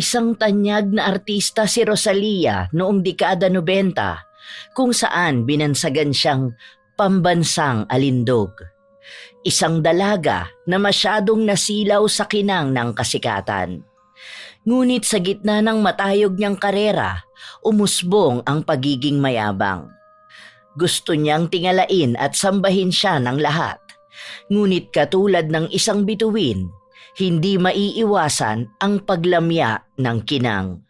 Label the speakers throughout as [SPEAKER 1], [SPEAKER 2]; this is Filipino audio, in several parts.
[SPEAKER 1] Isang tanyag na artista si Rosalia noong dekada 90 kung saan binansagan siyang pambansang alindog. Isang dalaga na masyadong nasilaw sa kinang ng kasikatan. Ngunit sa gitna ng matayog niyang karera, umusbong ang pagiging mayabang. Gusto niyang tingalain at sambahin siya ng lahat. Ngunit katulad ng isang bituin, hindi maiiwasan ang paglamya ng kinang.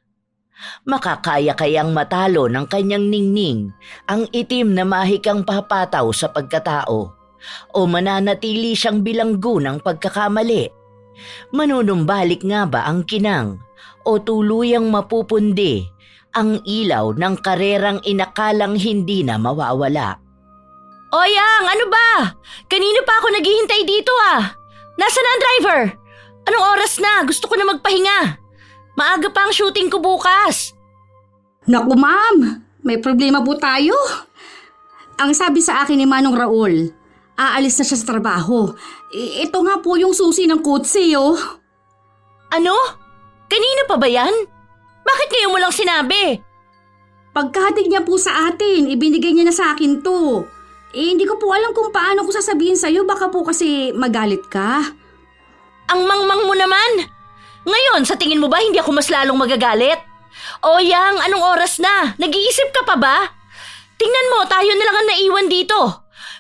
[SPEAKER 1] Makakaya kayang matalo ng kanyang ningning ang itim na mahikang papataw sa pagkatao o mananatili siyang bilanggo ng pagkakamali? Manunumbalik nga ba ang kinang o tuluyang mapupundi ang ilaw ng karerang inakalang hindi na mawawala? Oyang, ano ba? Kanino pa ako naghihintay dito ah? Nasaan na ang driver? Anong oras na? Gusto ko na magpahinga. Maaga pa ang shooting ko bukas.
[SPEAKER 2] Naku ma'am, may problema po tayo. Ang sabi sa akin ni Manong Raul, aalis na siya sa trabaho. Ito nga po yung susi ng kotse oh.
[SPEAKER 1] Ano? Kanina pa ba yan? Bakit ngayon mo lang sinabi?
[SPEAKER 2] Pagkahatig niya po sa atin, ibinigay niya na sa akin to. Hindi ko po alam kung paano ko sasabihin sa'yo, baka po kasi magalit ka.
[SPEAKER 1] Ang mangmang mo naman! Ngayon, sa tingin mo ba hindi ako mas lalong magagalit? Oyang, anong oras na? Nag-iisip ka pa ba? Tingnan mo, tayo na lang ang naiwan dito.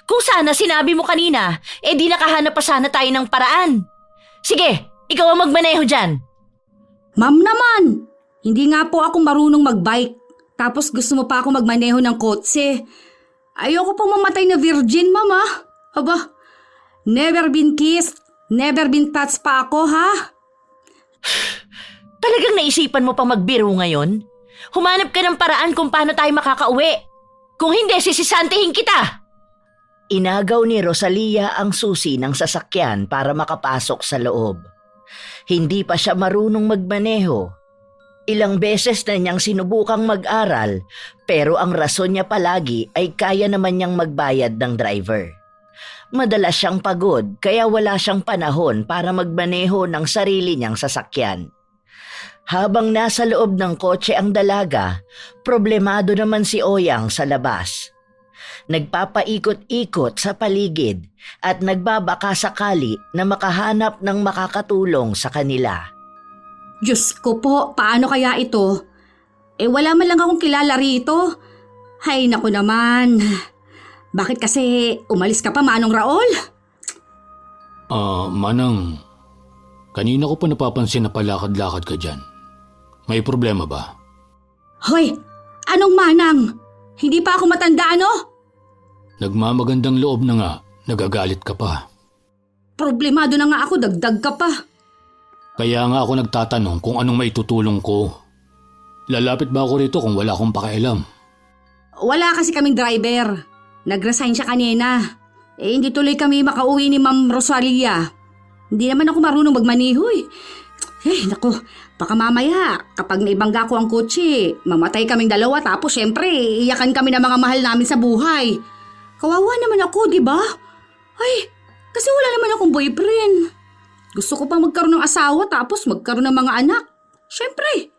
[SPEAKER 1] Kung sana sinabi mo kanina, di nakahanap pa sana tayo ng paraan. Sige, ikaw ang magmaneho dyan.
[SPEAKER 2] Ma'am naman, hindi nga po ako marunong magbike. Tapos gusto mo pa ako magmaneho ng kotse. Ayoko pong mamatay na virgin, mama. Aba, never been kissed, never been touched pa ako, ha?
[SPEAKER 1] Talagang naisipan mo pang magbiro ngayon? Humanap ka ng paraan kung paano tayo makakauwi. Kung hindi, sisisantihin kita. Inagaw ni Rosalia ang susi ng sasakyan para makapasok sa loob. Hindi pa siya marunong magmaneho. Ilang beses na niyang sinubukang mag-aral pero ang rason niya palagi ay kaya naman niyang magbayad ng driver. Madalas siyang pagod kaya wala siyang panahon para magmaneho ng sarili niyang sasakyan. Habang nasa loob ng kotse ang dalaga, problemado naman si Oyang sa labas. Nagpapaikot-ikot sa paligid at nagbabaka sakali na makahanap ng makakatulong sa kanila.
[SPEAKER 2] Diyos ko po, paano kaya ito? Wala man lang akong kilala rito. Hay naku naman. Bakit kasi umalis ka pa, Manong Raul?
[SPEAKER 3] Manang, kanina ko pa napapansin na palakad-lakad ka dyan. May problema ba?
[SPEAKER 2] Hoy, anong manang? Hindi pa ako matanda, ano?
[SPEAKER 3] Nagmamagandang loob na nga, nagagalit ka pa.
[SPEAKER 2] Problemado na nga ako, dagdag ka pa.
[SPEAKER 3] Kaya nga ako nagtatanong kung anong maitutulong ko. Lalapit ba ako rito kung wala akong pakialam?
[SPEAKER 2] Wala kasi kaming driver. Nag-resign siya kanina. Hindi tuloy kami makauwi ni Ma'am Rosalia. Hindi naman ako marunong magmaniho eh. Naku, baka mamaya kapag naibangga ko ang kotse, mamatay kaming dalawa tapos syempre iyakan kami ng mga mahal namin sa buhay. Kawawa naman ako, di ba? Ay, kasi wala naman akong boyfriend. Gusto ko pang magkaroon ng asawa tapos magkaroon ng mga anak. Syempre,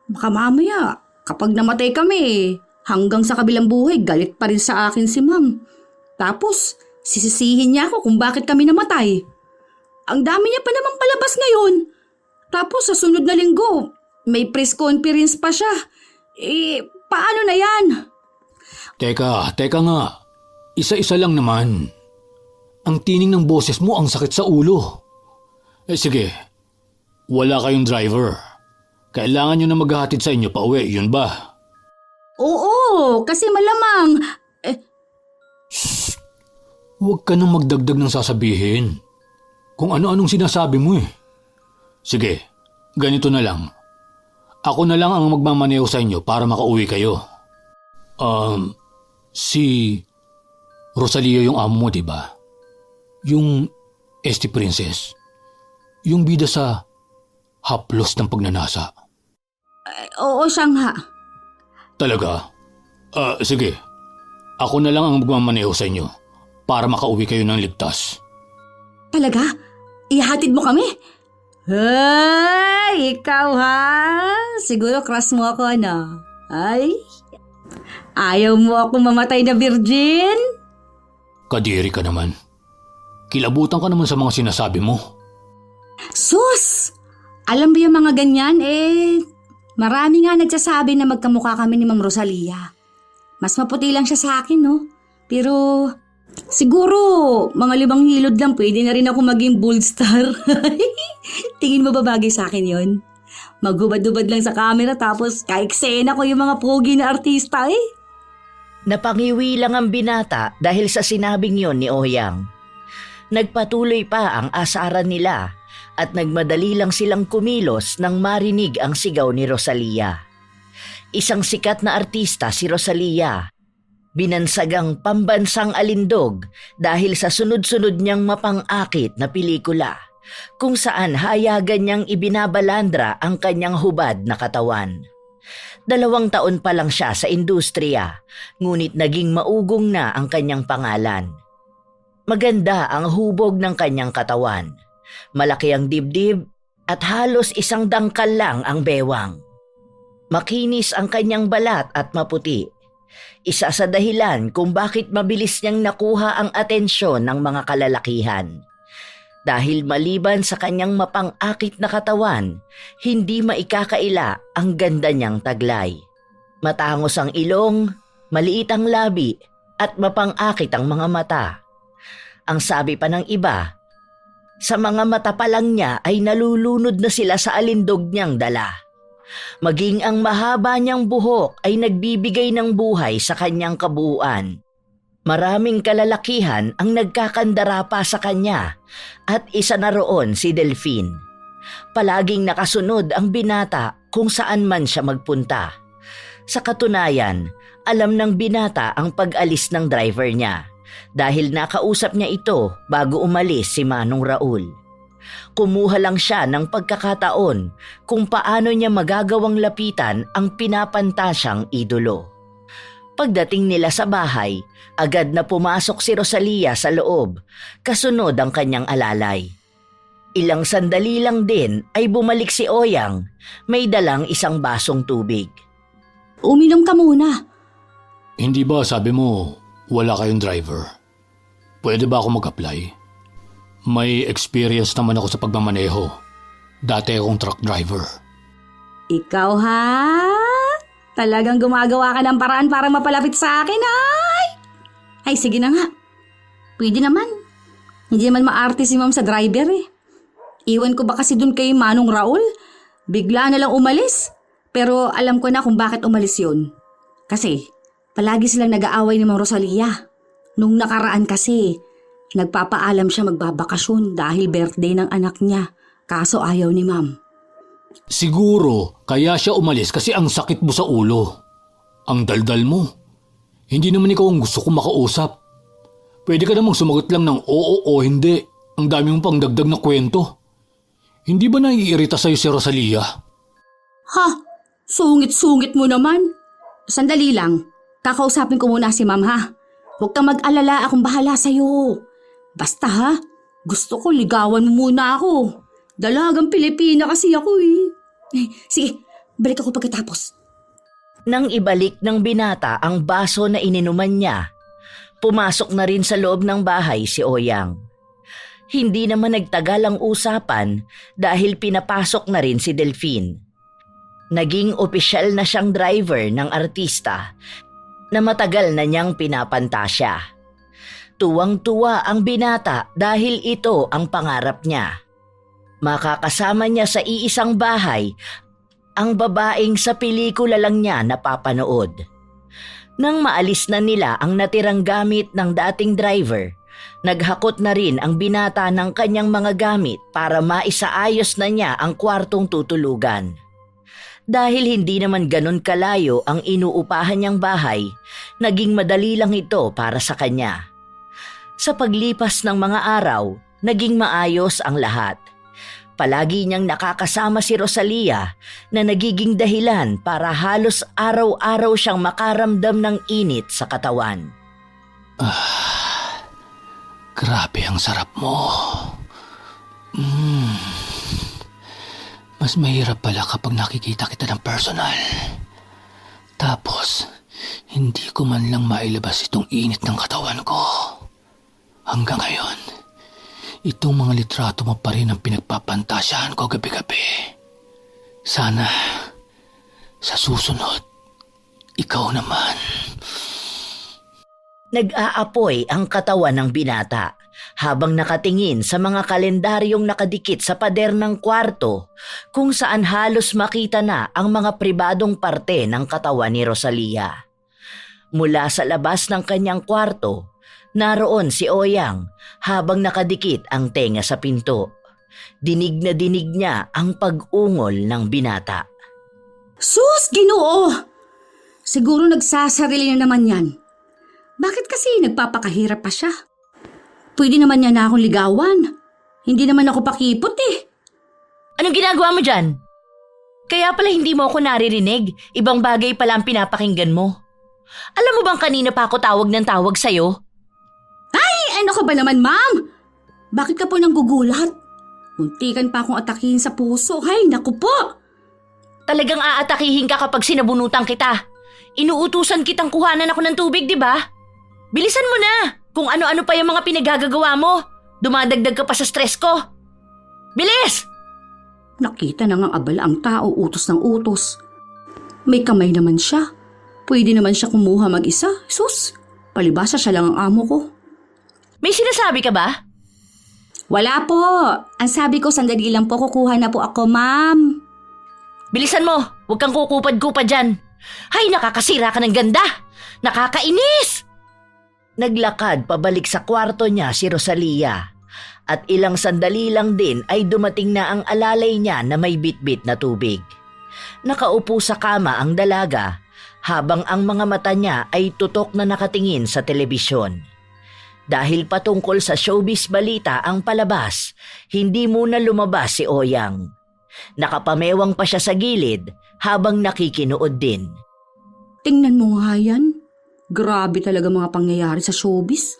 [SPEAKER 2] baka mamaya kapag namatay kami, hanggang sa kabilang buhay galit pa rin sa akin si Ma'am. Tapos, sisisihin niya ako kung bakit kami namatay. Ang dami niya pa namang palabas ngayon. Tapos sa sunod na linggo, may press conference pa siya. Paano na yan?
[SPEAKER 3] Teka nga. Isa-isa lang naman. Ang tining ng boses mo ang sakit sa ulo. Sige, wala kayong driver. Kailangan nyo na maghahatid sa inyo pa uwi, yun ba?
[SPEAKER 2] Oo, kasi malamang.
[SPEAKER 3] Shh! Huwag ka nang magdagdag ng sasabihin. Kung ano-anong sinasabi mo eh. Sige, ganito na lang. Ako na lang ang magmamaneho sa inyo para makauwi kayo. Si Rosalia yung amo mo, diba? Yung ST Princess. Yung bida sa haplos ng pagnanasa.
[SPEAKER 2] Oo, siya nga.
[SPEAKER 3] Talaga? Sige. Ako na lang ang magmamaneho sa inyo para makauwi kayo ng ligtas.
[SPEAKER 2] Talaga? Ihatid mo kami? Ay, ikaw ha? Siguro crush mo ako, ano? Ay, ayaw mo ako mamatay na virgin?
[SPEAKER 3] Kadiri ka naman. Kilabutan ka naman sa mga sinasabi mo.
[SPEAKER 2] Sus! Alam ba yung mga ganyan? Marami nga nagsasabi na magkamukha kami ni Ma'am Rosalia. Mas maputi lang siya sa akin, no? Pero siguro, mga 5 hilod lang, pwede na rin ako maging bold star. Tingin mo ba bagay sa akin yon? Maghubad-hubad lang sa camera tapos ka-eksena ko yung mga pogi na artista
[SPEAKER 1] Napangiwi lang ang binata dahil sa sinabing yon ni Oyang. Nagpatuloy pa ang asaran nila at nagmadali lang silang kumilos nang marinig ang sigaw ni Rosalia. Isang sikat na artista si Rosalia. Binansagang pambansang alindog dahil sa sunod-sunod niyang mapang-akit na pelikula kung saan hayagan niyang ibinabalandra ang kanyang hubad na katawan. 2 taon pa lang siya sa industriya, ngunit naging maugong na ang kanyang pangalan. Maganda ang hubog ng kanyang katawan. Malaki ang dibdib at halos 1 dangkal lang ang bewang. Makinis ang kanyang balat at maputi. Isa sa dahilan kung bakit mabilis niyang nakuha ang atensyon ng mga kalalakihan. Dahil maliban sa kanyang mapang-akit na katawan, hindi maikakaila ang ganda niyang taglay. Matangos ang ilong, maliit ang labi, at mapang-akit ang mga mata. Ang sabi pa ng iba, sa mga mata pa lang niya ay nalulunod na sila sa alindog niyang dala. Maging ang mahaba niyang buhok ay nagbibigay ng buhay sa kanyang kabuuan. Maraming kalalakihan ang nagkakandara pa sa kanya at isa na roon si Delphine. Palaging nakasunod ang binata kung saan man siya magpunta. Sa katunayan, alam ng binata ang pag-alis ng driver niya dahil nakausap niya ito bago umalis si Manong Raul. Kumuha lang siya ng pagkakataon kung paano niya magagawang lapitan ang pinapantasyang idolo. Pagdating nila sa bahay, agad na pumasok si Rosalia sa loob, kasunod ang kanyang alalay. Ilang sandali lang din ay bumalik si Oyang, may dalang 1 basong tubig.
[SPEAKER 2] Uminom ka muna.
[SPEAKER 3] Hindi ba sabi mo wala kayong driver? Pwede ba ako mag-apply? May experience naman ako sa pagmamaneho. Dati akong truck driver.
[SPEAKER 2] Ikaw ha? Talagang gumagawa ka ng paraan para mapalapit sa akin, ay! Ay, sige na nga. Pwede naman. Hindi naman maarte si Ma'am sa driver Iwan ko ba kasi dun kay Manong Raul? Bigla na lang umalis. Pero alam ko na kung bakit umalis yun. Kasi, palagi silang nag-aaway ni Ma'am Rosalia. Nung nakaraan kasi, nagpapaalam siya magbabakasyon dahil birthday ng anak niya. Kaso ayaw ni Ma'am.
[SPEAKER 3] Siguro kaya siya umalis kasi ang sakit mo sa ulo. Ang daldal mo. Hindi naman ikaw ang gusto kong makausap. Pwede ka namang sumagot lang ng oo o hindi. Ang dami mong pang dagdag na kwento. Hindi ba naiirita sa'yo si Rosalia?
[SPEAKER 2] Ha? Sungit-sungit mo naman. Sandali lang. Kakausapin ko muna si Ma'am ha. Huwag kang mag-alala, akong bahala sa'yo. Basta ha, gusto ko ligawan mo muna ako. Dalagang Pilipina kasi ako Sige, balik ako pagkatapos.
[SPEAKER 1] Nang ibalik ng binata ang baso na ininuman niya, pumasok na rin sa loob ng bahay si Oyang. Hindi naman nagtagal ang usapan dahil pinapasok na rin si Delphine. Naging opisyal na siyang driver ng artista na matagal na niyang pinapantasya. Tuwang-tuwa ang binata dahil ito ang pangarap niya. Makakasama niya sa iisang bahay ang babaeng sa pelikula lang niya napapanood. Nang maalis na nila ang natirang gamit ng dating driver, naghakot na rin ang binata ng kanyang mga gamit para maisaayos na niya ang kwartong tutulugan. Dahil hindi naman ganun kalayo ang inuupahan niyang bahay, naging madali lang ito para sa kanya. Sa paglipas ng mga araw, naging maayos ang lahat. Palagi niyang nakakasama si Rosalia na nagiging dahilan para halos araw-araw siyang makaramdam ng init sa katawan.
[SPEAKER 3] Grabe ang sarap mo. Mas mahirap pala kapag nakikita kita ng personal. Tapos, hindi ko man lang mailabas itong init ng katawan ko. Hanggang ngayon, itong mga litrato mo pa rin ang pinagpapantasyahan ko gabi-gabi. Sana, sa susunod, ikaw naman.
[SPEAKER 1] Nag-aapoy ang katawan ng binata habang nakatingin sa mga kalendaryong nakadikit sa pader ng kwarto kung saan halos makita na ang mga pribadong parte ng katawan ni Rosalia. Mula sa labas ng kanyang kwarto, naroon si Oyang habang nakadikit ang tenga sa pinto. Dinig na dinig niya ang pag-ungol ng binata.
[SPEAKER 2] Sus, Ginoo! Siguro nagsasarili na naman yan. Bakit kasi nagpapakahirap pa siya? Pwede naman niya na akong ligawan. Hindi naman ako pakipot eh.
[SPEAKER 1] Anong ginagawa mo dyan? Kaya pala hindi mo ako naririnig. Ibang bagay pala ang pinapakinggan mo. Alam mo bang kanina pa ako tawag ng tawag sa'yo?
[SPEAKER 2] Ay, ano ka ba naman, ma'am? Bakit ka po nang gugulat? Muntikan pa akong atakihin sa puso. Hay, naku po!
[SPEAKER 1] Talagang aatakihin ka kapag sinabunutan kita. Inuutusan kitang kuhanan ako ng tubig, di ba? Bilisan mo na! Kung ano-ano pa yung mga pinagagagawa mo. Dumadagdag ka pa sa stress ko. Bilis!
[SPEAKER 2] Nakita na ngang abala ang tao, utos ng utos. May kamay naman siya. Pwede naman siya kumuha mag-isa. Sus, palibasa siya lang ang amo ko.
[SPEAKER 1] May sinasabi ka ba?
[SPEAKER 2] Wala po. Ang sabi ko, sandali lang po, kukuha na po ako, ma'am.
[SPEAKER 1] Bilisan mo! Huwag kang kukupad-kupad dyan. Hay, nakakasira ka ng ganda! Nakakainis! Naglakad pabalik sa kwarto niya si Rosalia. At ilang sandali lang din ay dumating na ang alalay niya na may bitbit na tubig. Nakaupo sa kama ang dalaga habang ang mga mata niya ay tutok na nakatingin sa telebisyon. Dahil patungkol sa showbiz balita ang palabas, hindi muna lumabas si Oyang. Nakapamewang pa siya sa gilid habang nakikinood din.
[SPEAKER 2] Tingnan mo nga yan. Grabe talaga mga pangyayari sa showbiz.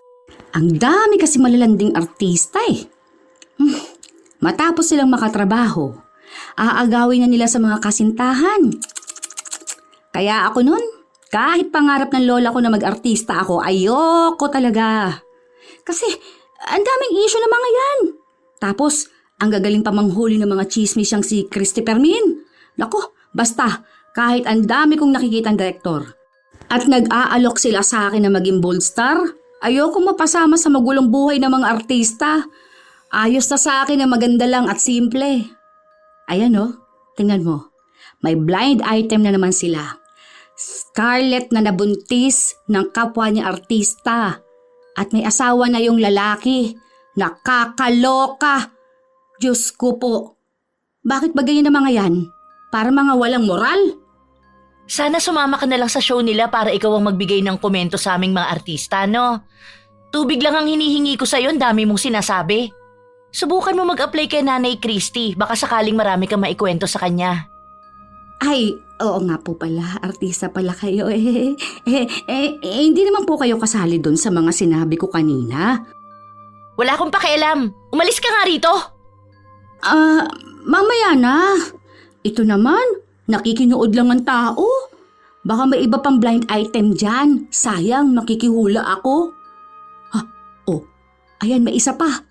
[SPEAKER 2] Ang dami kasi malalanding artista eh. Matapos silang makatrabaho, aagawin na nila sa mga kasintahan. Kaya ako nun, kahit pangarap ng lola ko na mag-artista ako, ayoko talaga. Kasi ang daming issue ng mga yan. Tapos, ang gagaling pa manghuli ng mga chismis siyang si Christopher Min. Nako, basta, kahit ang dami kong nakikitang direktor. At nag-aalok sila sa akin na maging bold star. Ayoko mapasama sa magulong buhay ng mga artista. Ayos na sa akin na maganda lang at simple. Ayan oh, tingnan mo. May blind item na naman sila. Scarlett na nabuntis ng kapwa niya artista. At may asawa na yung lalaki. Nakakaloka. Diyos ko po. Bakit ba ganyan ang mga yan? Para mga walang moral?
[SPEAKER 1] Sana sumama ka na lang sa show nila para ikaw ang magbigay ng komento sa aming mga artista, no? Tubig lang ang hinihingi ko sa'yo, ang dami mong sinasabi. Subukan mo mag-apply kay Nanay Christy, baka sakaling marami kang maikwento sa kanya.
[SPEAKER 2] Ay, oo nga po pala, artista pala kayo hindi naman po kayo kasali doon sa mga sinabi ko kanina.
[SPEAKER 1] Wala akong pakialam, umalis ka nga rito.
[SPEAKER 2] Mamaya na. Ito naman, nakikinood lang ang tao. Baka may iba pang blind item dyan. Sayang, makikihula ako. Ayan, may isa pa.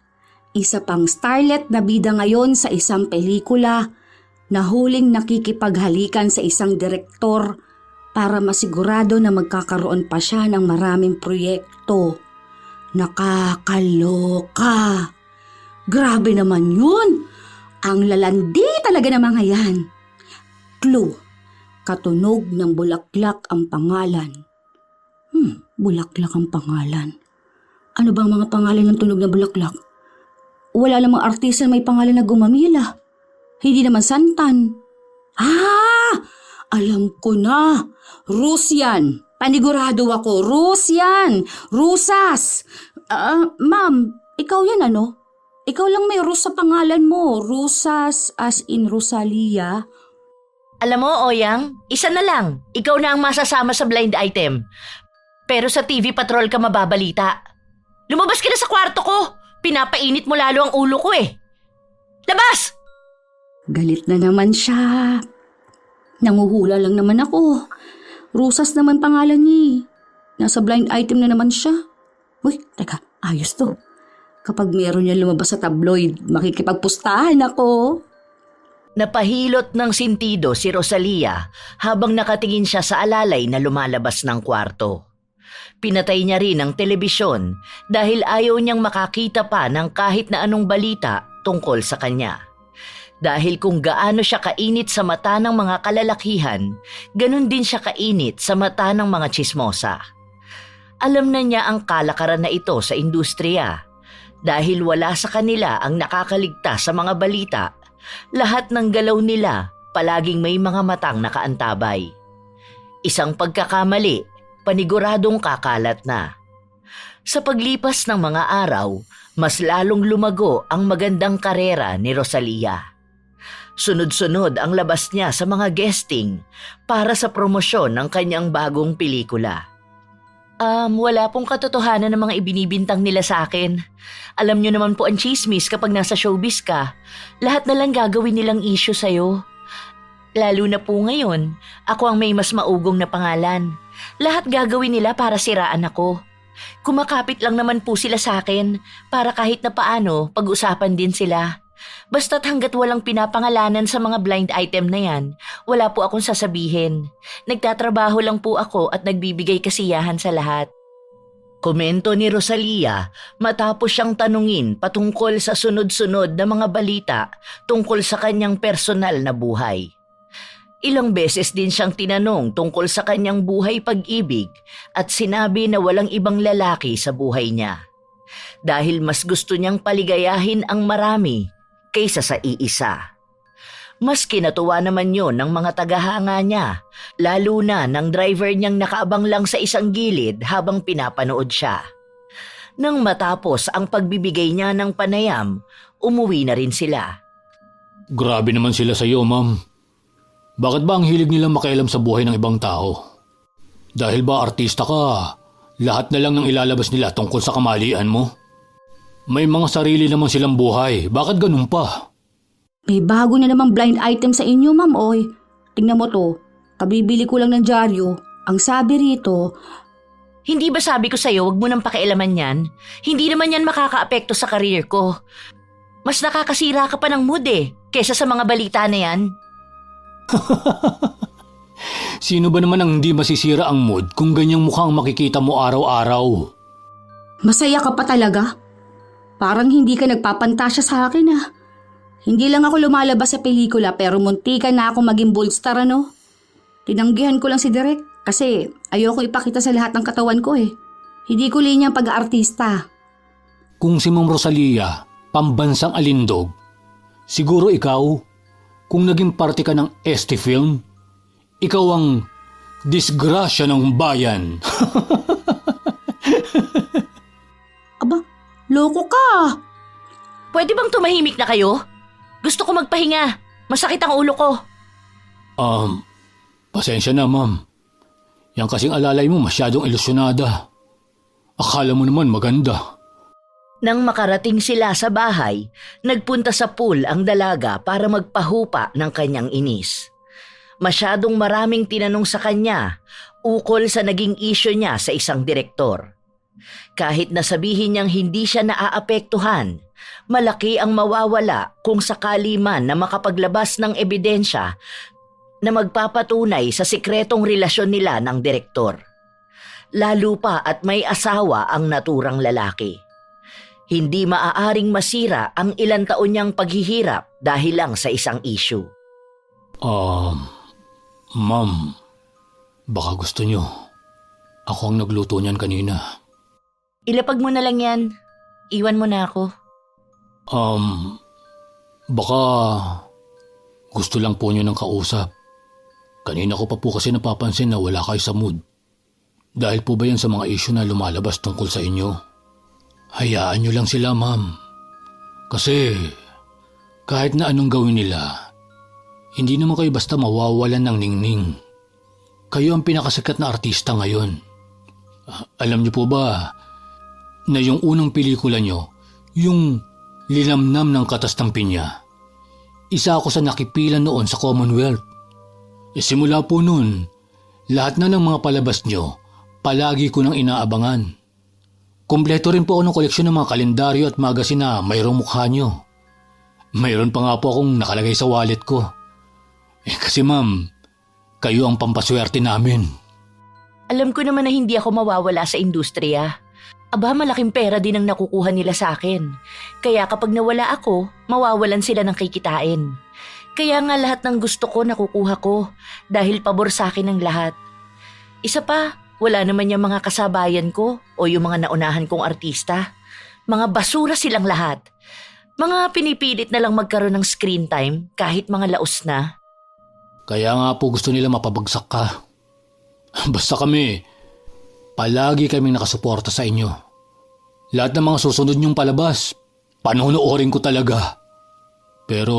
[SPEAKER 2] Isa pang starlet na bida ngayon sa isang pelikula na huling nakikipaghalikan sa isang direktor para masigurado na magkakaroon pa siya ng maraming proyekto. Nakakaloka. Grabe naman yun. Ang lalandi talaga ng mga yan. Clue, katunog ng bulaklak ang pangalan. Bulaklak ang pangalan. Ano bang mga pangalan ng tunog ng bulaklak? Wala namang artista na may pangalan na gumamila. Hindi naman santan. Alam ko na. Rusian. Panigurado ako. Rusian. Rusas. Ma'am, ikaw yan ano? Ikaw lang may Rus sa pangalan mo. Rusas as in Rosalia.
[SPEAKER 1] Alam mo, Oyang, isa na lang. Ikaw na ang masasama sa blind item. Pero sa TV Patrol ka mababalita. Lumabas ka na sa kwarto ko. Pinapainit mo lalo ang ulo ko eh. Labas!
[SPEAKER 2] Galit na naman siya. Nanguhula lang naman ako. Rusas naman pangalan niya. Nasa blind item na naman siya. Uy, teka, ayos to. Kapag meron niya lumabas sa tabloid, makikipagpustahan ako.
[SPEAKER 1] Napahilot ng sintido si Rosalia habang nakatingin siya sa alalay na lumalabas ng kwarto. Pinatay niya rin ang telebisyon dahil ayaw niyang makakita pa ng kahit na anong balita tungkol sa kanya. Dahil kung gaano siya kainit sa mata ng mga kalalakihan, ganun din siya kainit sa mata ng mga tsismosa. Alam na niya ang kalakaran na ito sa industriya. Dahil wala sa kanila ang nakakaligtas sa mga balita, lahat ng galaw nila palaging may mga matang nakaantabay. Isang pagkakamali, paniguradong kakalat na. Sa paglipas ng mga araw, mas lalong lumago ang magandang karera ni Rosalia. Sunod-sunod ang labas niya sa mga guesting para sa promosyon ng kanyang bagong pelikula. Wala pong katotohanan ng mga ibinibintang nila sa akin. Alam niyo naman po ang chismis kapag nasa showbiz ka. Lahat na lang gagawin nilang issue sa'yo. Lalo na po ngayon, ako ang may mas maugong na pangalan. Lahat gagawin nila para siraan ako. Kumakapit lang naman po sila sa akin para kahit na paano pag-usapan din sila. Basta't hanggat walang pinapangalanan sa mga blind item na yan, wala po akong sasabihin. Nagtatrabaho lang po ako at nagbibigay kasiyahan sa lahat. Komento ni Rosalia matapos siyang tanungin patungkol sa sunod-sunod na mga balita tungkol sa kanyang personal na buhay. Ilang beses din siyang tinanong tungkol sa kanyang buhay pag-ibig at sinabi na walang ibang lalaki sa buhay niya. Dahil mas gusto niyang paligayahin ang marami kaysa sa iisa. Mas kinatuwa naman yon ng mga tagahanga niya, lalo na ng driver niyang nakaabang lang sa isang gilid habang pinapanood siya. Nang matapos ang pagbibigay niya ng panayam, umuwi na rin sila.
[SPEAKER 3] Grabe naman sila sa iyo, ma'am. Bakit ba ang hilig nilang makialam sa buhay ng ibang tao? Dahil ba artista ka, lahat na lang ng ilalabas nila tungkol sa kamalian mo? May mga sarili naman silang buhay. Bakit ganun pa?
[SPEAKER 2] May bago na namang blind item sa inyo, ma'am, oy. Tingnan mo to. Kabibili ko lang ng dyaryo. Ang sabi rito,
[SPEAKER 1] Hindi ba sabi ko sa'yo wag mo nang pakialaman yan? Hindi naman yan makakaapekto sa career ko. Mas nakakasira ka pa ng mood kesa sa mga balita na yan.
[SPEAKER 3] Sino ba naman ang hindi masisira ang mood kung ganyang mukha ang makikita mo araw-araw?
[SPEAKER 2] masaya ka pa talaga? Parang hindi ka nagpapantasya sa akin Hindi lang ako lumalabas sa pelikula pero muntikan na ako maging bold star Tinanggihan ko lang si Direk kasi ayoko ipakita sa lahat ng katawan ko Hindi ko linya ang pag-aartista.
[SPEAKER 3] Kung si Ma'am Rosalia, pambansang alindog, siguro ikaw, kung naging parte ka ng ST Film, ikaw ang disgrasya ng bayan.
[SPEAKER 2] Aba, loko ka!
[SPEAKER 1] Pwede bang tumahimik na kayo? Gusto ko magpahinga. Masakit ang ulo ko.
[SPEAKER 3] Pasensya na, ma'am. Yang kasing alalay mo masyadong ilusyonada. Akala mo naman maganda.
[SPEAKER 1] Nang makarating sila sa bahay, nagpunta sa pool ang dalaga para magpahupa ng kanyang inis. Masyadong maraming tinanong sa kanya ukol sa naging isyu niya sa isang direktor. Kahit nasabihin niyang hindi siya naaapektuhan, malaki ang mawawala kung sakali man na makapaglabas ng ebidensya na magpapatunay sa sikretong relasyon nila ng direktor. Lalo pa at may asawa ang naturang lalaki. Hindi maaaring masira ang ilang taon niyang paghihirap dahil lang sa isang issue.
[SPEAKER 3] Ma'am, baka gusto niyo. Ako ang nagluto niyan kanina.
[SPEAKER 1] Ilapag mo na lang yan. Iwan mo na ako.
[SPEAKER 3] Baka gusto lang po niyo ng kausap. Kanina ko pa po kasi napapansin na wala kayo sa mood. Dahil po ba yan sa mga issue na lumalabas tungkol sa inyo? Hayaan niyo lang sila, ma'am. Kasi kahit na anong gawin nila, hindi naman kayo basta mawawalan ng ningning. Kayo ang pinakasikat na artista ngayon. Alam niyo po ba na yung unang pelikula niyo, yung Linamnam ng Katas ng Pinya, Isa ako sa nakipila noon sa Commonwealth. Simula po noon, lahat na ng mga palabas nyo, palagi ko nang inaabangan. Kompleto rin po ako ng koleksyon ng mga kalendaryo at magasin na mayroong mukha nyo. Mayroon pa nga po akong nakalagay sa wallet ko. Kasi ma'am, kayo ang pampaswerte namin.
[SPEAKER 1] Alam ko naman na hindi ako mawawala sa industriya. Aba, malaking pera din ang nakukuha nila sa akin. Kaya kapag nawala ako, mawawalan sila ng kikitain. Kaya nga lahat ng gusto ko nakukuha ko dahil pabor sa akin ang lahat. Isa pa, wala naman yung mga kasabayan ko o yung mga naunahan kong artista. Mga basura silang lahat. Mga pinipilit na lang magkaroon ng screen time kahit mga laos na.
[SPEAKER 3] Kaya nga po gusto nila mapabagsak ka. Basta kami, palagi kaming nakasuporta sa inyo. Lahat ng mga susunod niyong palabas, panonoorin ko talaga. Pero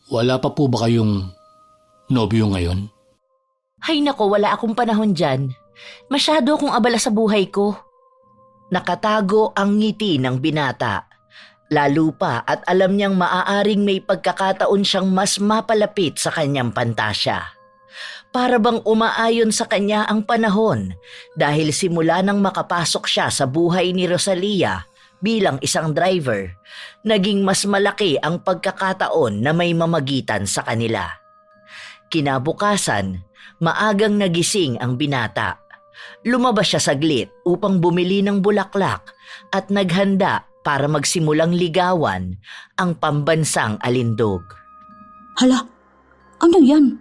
[SPEAKER 3] wala pa po ba kayong nobyo ngayon?
[SPEAKER 1] Hay nako, wala akong panahon dyan. Masyado akong abala sa buhay ko. Nakatago ang ngiti ng binata. Lalo pa at alam niyang maaaring may pagkakataon siyang mas mapalapit sa kanyang pantasya. Para bang umaayon sa kanya ang panahon dahil simula nang makapasok siya sa buhay ni Rosalia bilang isang driver, naging mas malaki ang pagkakataon na may mamagitan sa kanila. Kinabukasan, maagang nagising ang binata. Lumabas siya saglit upang bumili ng bulaklak at naghanda para magsimulang ligawan ang pambansang alindog.
[SPEAKER 2] Hala, ano yan?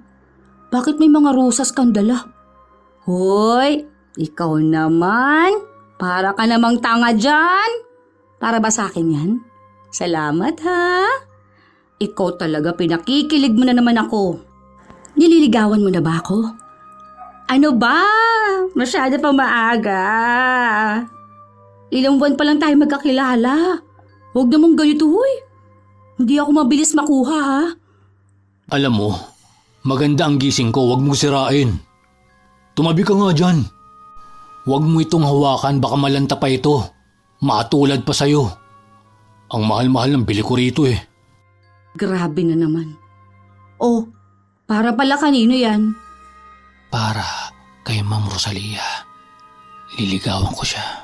[SPEAKER 2] Bakit may mga rosas kang dala? Hoy, ikaw naman. Para ka namang tanga dyan. Para ba sa akin yan? Salamat ha. Ikaw talaga, pinakikilig mo na naman ako. Nililigawan mo na ba ako? Ano ba? Masyado pa maaga. Ilang buwan pa lang tayo magkakilala. Huwag namang ganito, huy. Hindi ako mabilis makuha, ha?
[SPEAKER 3] Alam mo, maganda ang gising ko, huwag mong sirain. Tumabi ka nga dyan. Huwag mo itong hawakan, baka malanta pa ito. Matulad pa sa'yo. Ang mahal-mahal ng bili ko rito eh.
[SPEAKER 2] Grabe na naman. Oh, para pala kanino yan?
[SPEAKER 3] Para kay Ma'am Rosalia. Liligawan ko siya.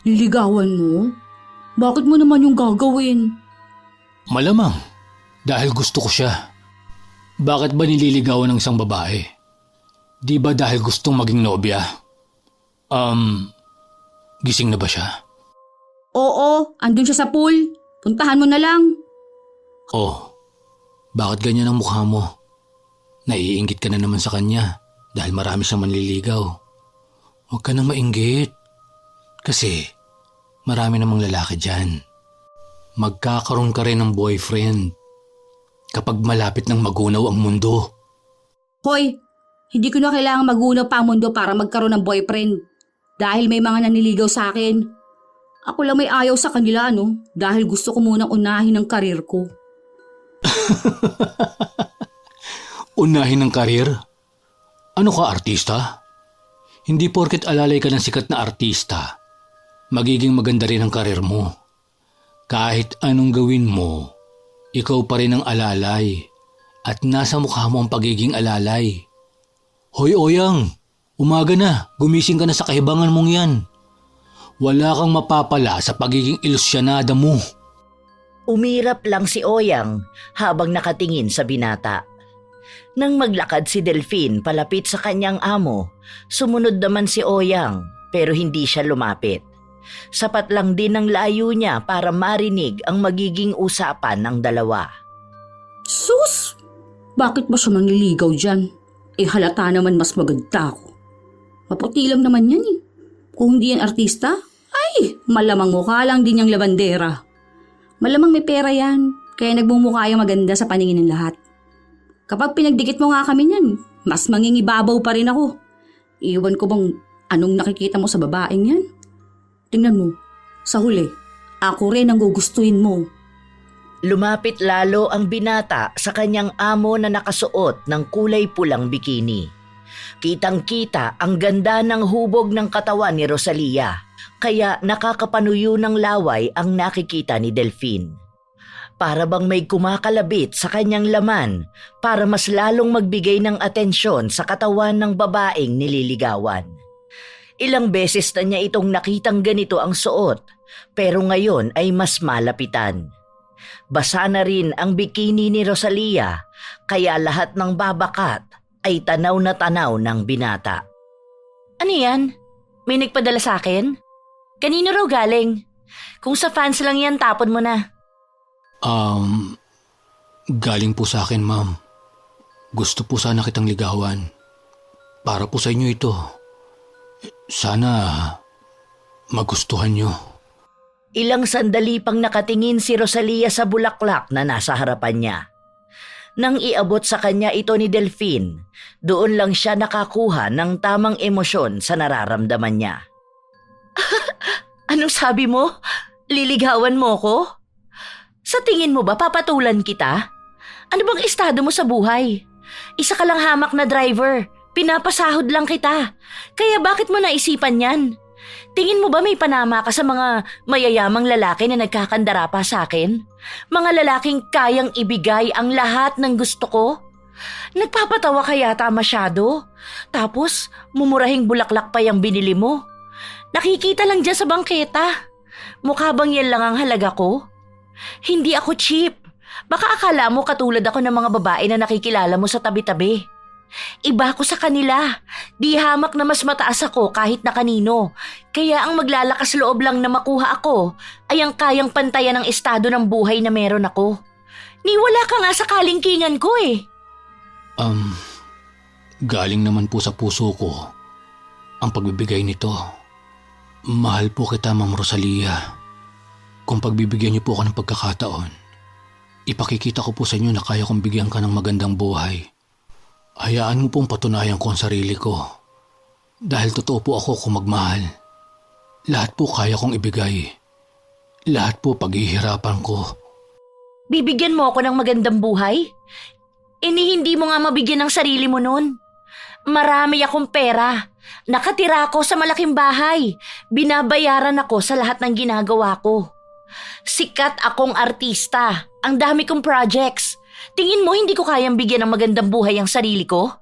[SPEAKER 2] Liligawan mo? Bakit mo naman yung gagawin?
[SPEAKER 3] Malamang, dahil gusto ko siya. Bakit ba nililigawan ng isang babae? Di ba dahil gustong maging nobya? Gising na ba siya?
[SPEAKER 2] Oo, andun siya sa pool. Puntahan mo na lang.
[SPEAKER 3] Oh, bakit ganyan ang mukha mo? Naiinggit ka na naman sa kanya dahil marami siyang manliligaw. Huwag ka nang mainggit. Kasi marami namang lalaki dyan. Magkakaroon ka rin ng boyfriend kapag malapit ng magunaw ang mundo.
[SPEAKER 2] Hoy, hindi ko na kailangang magunaw pa ang mundo para magkaroon ng boyfriend. Dahil may mga naniligaw sa akin. Ako lang may ayaw sa kanila, no? Dahil gusto ko munang unahin ang karir ko.
[SPEAKER 3] Unahin ang karir? Ano ka, artista? Hindi porket alalay ka ng sikat na artista, magiging maganda rin ang karir mo. Kahit anong gawin mo, ikaw pa rin ang alalay at nasa mukha mo ang pagiging alalay. Hoy Oyang, umaga na, gumising ka na sa kahibangan mong yan. Wala kang mapapala sa pagiging ilusyanada mo.
[SPEAKER 1] Umirap lang si Oyang habang nakatingin sa binata. Nang maglakad si Delphine palapit sa kanyang amo, sumunod naman si Oyang pero hindi siya lumapit. Sapat lang din ang layo niya para marinig ang magiging usapan ng dalawa.
[SPEAKER 2] Sus! Bakit ba siya manliligaw dyan? Halata naman mas maganda ako. Maputi lang naman yan eh. Kung hindi yan artista, ay malamang mukha lang din yung labandera. Malamang may pera yan, kaya nagbumukha yung maganda sa paningin ng lahat. Kapag pinagdikit mo nga kami niyan, mas mangingibabaw pa rin ako. Iwan ko bang anong nakikita mo sa babaeng yan? Tingnan mo, sa huli, ako rin ang gugustuhin mo.
[SPEAKER 1] Lumapit lalo ang binata sa kanyang amo na nakasuot ng kulay pulang bikini. Kitang-kita ang ganda ng hubog ng katawan ni Rosalia, kaya nakakapanuyo ng laway ang nakikita ni Delphine. Para bang may kumakalabit sa kanyang laman para mas lalong magbigay ng atensyon sa katawan ng babaeng nililigawan. Ilang beses na niya itong nakitang ganito ang suot, pero ngayon ay mas malapitan. Basa na rin ang bikini ni Rosalia, kaya lahat ng babakat ay tanaw na tanaw ng binata. Ano yan? May nagpadala sa akin? Kanino raw galing? Kung sa fans lang yan, tapon mo na.
[SPEAKER 3] Galing po sa akin, ma'am. Gusto po sana kitang ligawan. Para po sa inyo ito. Sana magustuhan nyo.
[SPEAKER 1] Ilang sandali pang nakatingin si Rosalia sa bulaklak na nasa harapan niya. Nang iabot sa kanya ito ni Delphine, doon lang siya nakakuha ng tamang emosyon sa nararamdaman niya. Anong sabi mo? Liligawan mo ko? Sa tingin mo ba papatulan kita? Ano bang estado mo sa buhay? Isa ka lang hamak na driver. Pinapasahod lang kita. Kaya bakit mo naisipan yan? Tingin mo ba may panama ka sa mga mayayamang lalaki na nagkakandara pa sa akin? Mga lalaking kayang ibigay ang lahat ng gusto ko? Nagpapatawa ka yata masyado. Tapos, mumurahing bulaklak pa yung binili mo. Nakikita lang dyan sa bangketa. Mukha bang yan lang ang halaga ko? Hindi ako cheap. Baka akala mo katulad ako ng mga babae na nakikilala mo sa tabi-tabi. Iba ko sa kanila. Di hamak na mas mataas ako kahit na kanino. Kaya ang maglalakas loob lang na makuha ako ay ang kayang pantayan ng estado ng buhay na meron ako. Niwala ka nga sa kalingkingan ko eh.
[SPEAKER 3] Galing naman po sa puso ko ang pagbibigay nito. Mahal po kita, Ma'am Rosalia. Kung pagbibigyan niyo po ako ng pagkakataon, ipakikita ko po sa inyo na kaya kong bigyan ka ng magandang buhay. Hayaan mo pong patunayan ko ang sarili ko. Dahil totoo po ako kung magmahal. Lahat po kaya kong ibigay. Lahat po paghihirapan ko.
[SPEAKER 1] Bibigyan mo ako ng magandang buhay? Hindi mo nga mabigyan ng sarili mo nun. Marami akong pera. Nakatira ako sa malaking bahay. Binabayaran ako sa lahat ng ginagawa ko. Sikat akong artista. Ang dami kong projects. Tingin mo hindi ko kayang bigyan ng magandang buhay ang sarili ko?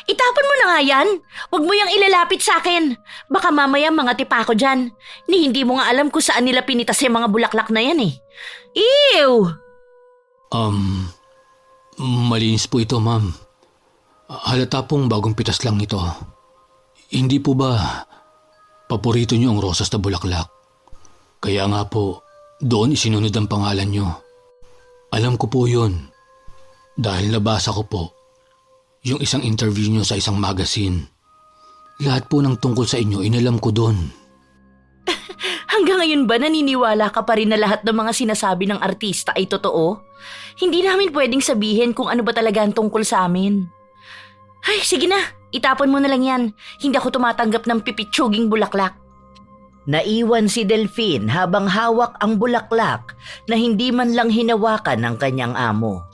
[SPEAKER 1] Itapon mo na nga yan. Huwag mo yang ilalapit sa akin. Baka mamaya mga tipa ko dyan. Hindi mo nga alam kung saan nila pinitas yung mga bulaklak na yan eh. Ew!
[SPEAKER 3] Malinis po ito, ma'am. Halata pong bagong pitas lang ito. Hindi po ba paborito niyo ang rosas na bulaklak? Kaya nga po, doon isinunod ang pangalan niyo. Alam ko po yun. Dahil nabasa ko po yung isang interview niyo sa isang magazine. Lahat po ng tungkol sa inyo, inalam ko doon.
[SPEAKER 1] Hanggang ngayon ba naniniwala ka pa rin na lahat ng mga sinasabi ng artista ay totoo? Hindi namin pwedeng sabihin kung ano ba talaga ang tungkol sa amin. Ay, sige na. Itapon mo na lang yan. Hindi ako tumatanggap ng pipitsuging bulaklak. Naiwan si Delphine habang hawak ang bulaklak na hindi man lang hinawakan ng kanyang amo.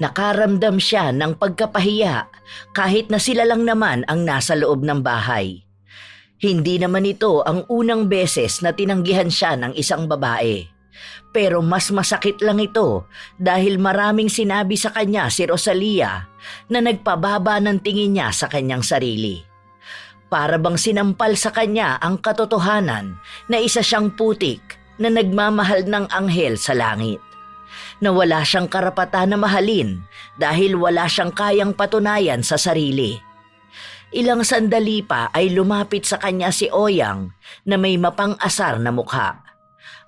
[SPEAKER 1] Nakaramdam siya ng pagkapahiya kahit na sila lang naman ang nasa loob ng bahay. Hindi naman ito ang unang beses na tinanggihan siya ng isang babae. Pero mas masakit lang ito dahil maraming sinabi sa kanya si Rosalia na nagpababa ng tingin niya sa kanyang sarili. Para bang sinampal sa kanya ang katotohanan na isa siyang putik na nagmamahal ng anghel sa langit. Na wala siyang karapatan na mahalin dahil wala siyang kayang patunayan sa sarili. Ilang sandali pa ay lumapit sa kanya si Oyang na may mapang-asar na mukha.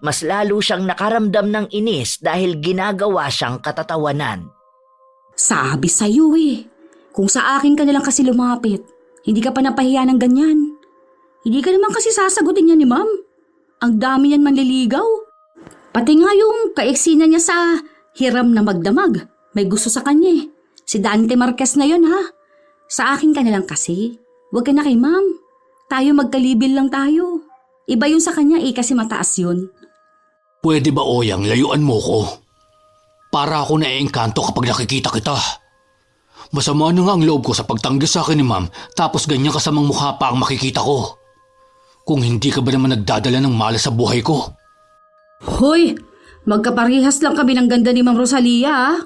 [SPEAKER 1] Mas lalo siyang nakaramdam ng inis dahil ginagawa siyang katatawanan.
[SPEAKER 2] Sabi sa'yo eh. Kung sa akin ka nalang kasi lumapit, hindi ka pa napahiya ng ganyan. Hindi ka naman kasi sasagutin niya ni ma'am. Ang dami niyan manliligaw. Pati nga yung kaeksina niya sa Hiram na Magdamag. May gusto sa kanya eh. Si Dante Marquez na yun ha. Sa akin ka nalang kasi. Huwag ka na kay ma'am. Tayo magkalibil lang tayo. Iba yun sa kanya eh kasi mataas yun.
[SPEAKER 3] Pwede ba, Oyang, layuan mo ko? Para ako naiengkanto kapag nakikita kita. Masama na nga ang loob ko sa pagtanggi sa akin ni ma'am tapos ganyan kasamang mukha pa ang makikita ko. Kung hindi ka ba naman nagdadala ng malas sa buhay ko?
[SPEAKER 2] Hoy! Magkaparehas lang kami ng ganda ni Ma'am Rosalia ah.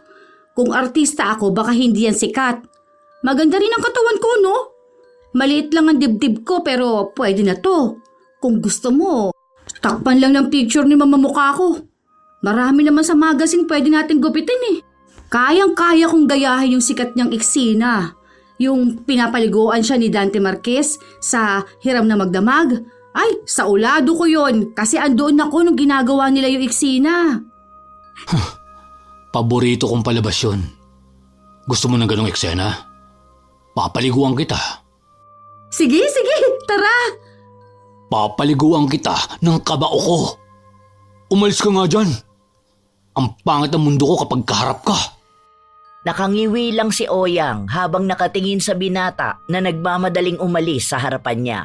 [SPEAKER 2] Kung artista ako, baka hindi yan sikat. Maganda rin ang katawan ko, no? Maliit lang ang dibdib ko pero pwede na to. Kung gusto mo, takpan lang ng picture ni Mama mukha ko. Marami naman sa magazine pwede natin gupitin eh. Kayang-kaya kong gayahin yung sikat niyang eksena. Yung pinapaliguan siya ni Dante Marquez sa Hiram na Magdamag. Ay, sa ulado ko yon kasi andoon ako nung ginagawa nila yung eksena.
[SPEAKER 3] Paborito kong palabas yun. Gusto mo ng ganong eksena? Papaliguan kita.
[SPEAKER 2] Sige, tara!
[SPEAKER 3] Papaliguan kita ng kabao ko. Umalis ka nga dyan. Ang pangit ng mundo ko kapag kaharap ka.
[SPEAKER 1] Nakangiwi lang si Oyang habang nakatingin sa binata na nagmamadaling umalis sa harapan niya.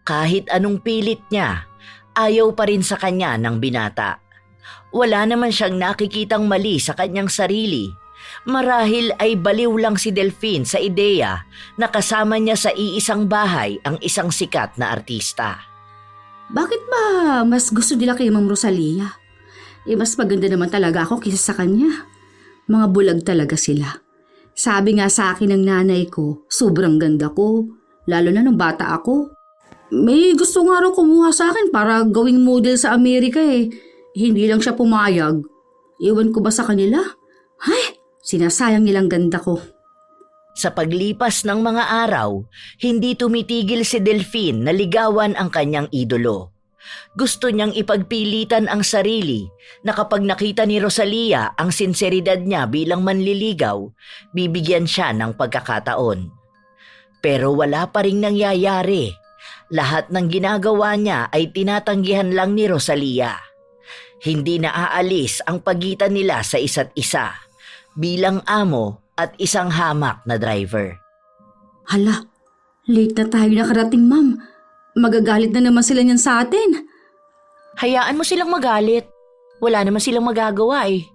[SPEAKER 1] Kahit anong pilit niya, ayaw pa rin sa kanya ng binata. Wala naman siyang nakikitang mali sa kanyang sarili. Marahil ay baliw lang si Delphine sa ideya na kasama niya sa iisang bahay ang isang sikat na artista.
[SPEAKER 2] Bakit ba mas gusto nila kay Ma'am Rosalia? Mas maganda naman talaga ako kaysa sa kanya. Mga bulag talaga sila. Sabi nga sa akin ng nanay ko, sobrang ganda ko, lalo na nung bata ako. May gusto nga raw kumuha sa akin para gawing model sa Amerika eh. Hindi lang siya pumayag. Iwan ko ba sa kanila? Ay, sinasayang nilang ganda ko.
[SPEAKER 1] Sa paglipas ng mga araw, hindi tumitigil si Delphine na ligawan ang kanyang idolo. Gusto niyang ipagpilitan ang sarili na kapag nakita ni Rosalia ang sinseridad niya bilang manliligaw, bibigyan siya ng pagkakataon. Pero wala pa ring nangyayari. Lahat ng ginagawa niya ay tinatanggihan lang ni Rosalia. Hindi naaalis ang pagitan nila sa isa't isa bilang amo at isang hamak na driver.
[SPEAKER 2] Hala, late na tayo nakarating, ma'am. Magagalit na naman sila niyan sa atin.
[SPEAKER 1] Hayaan mo silang magalit. Wala naman silang magagawa eh.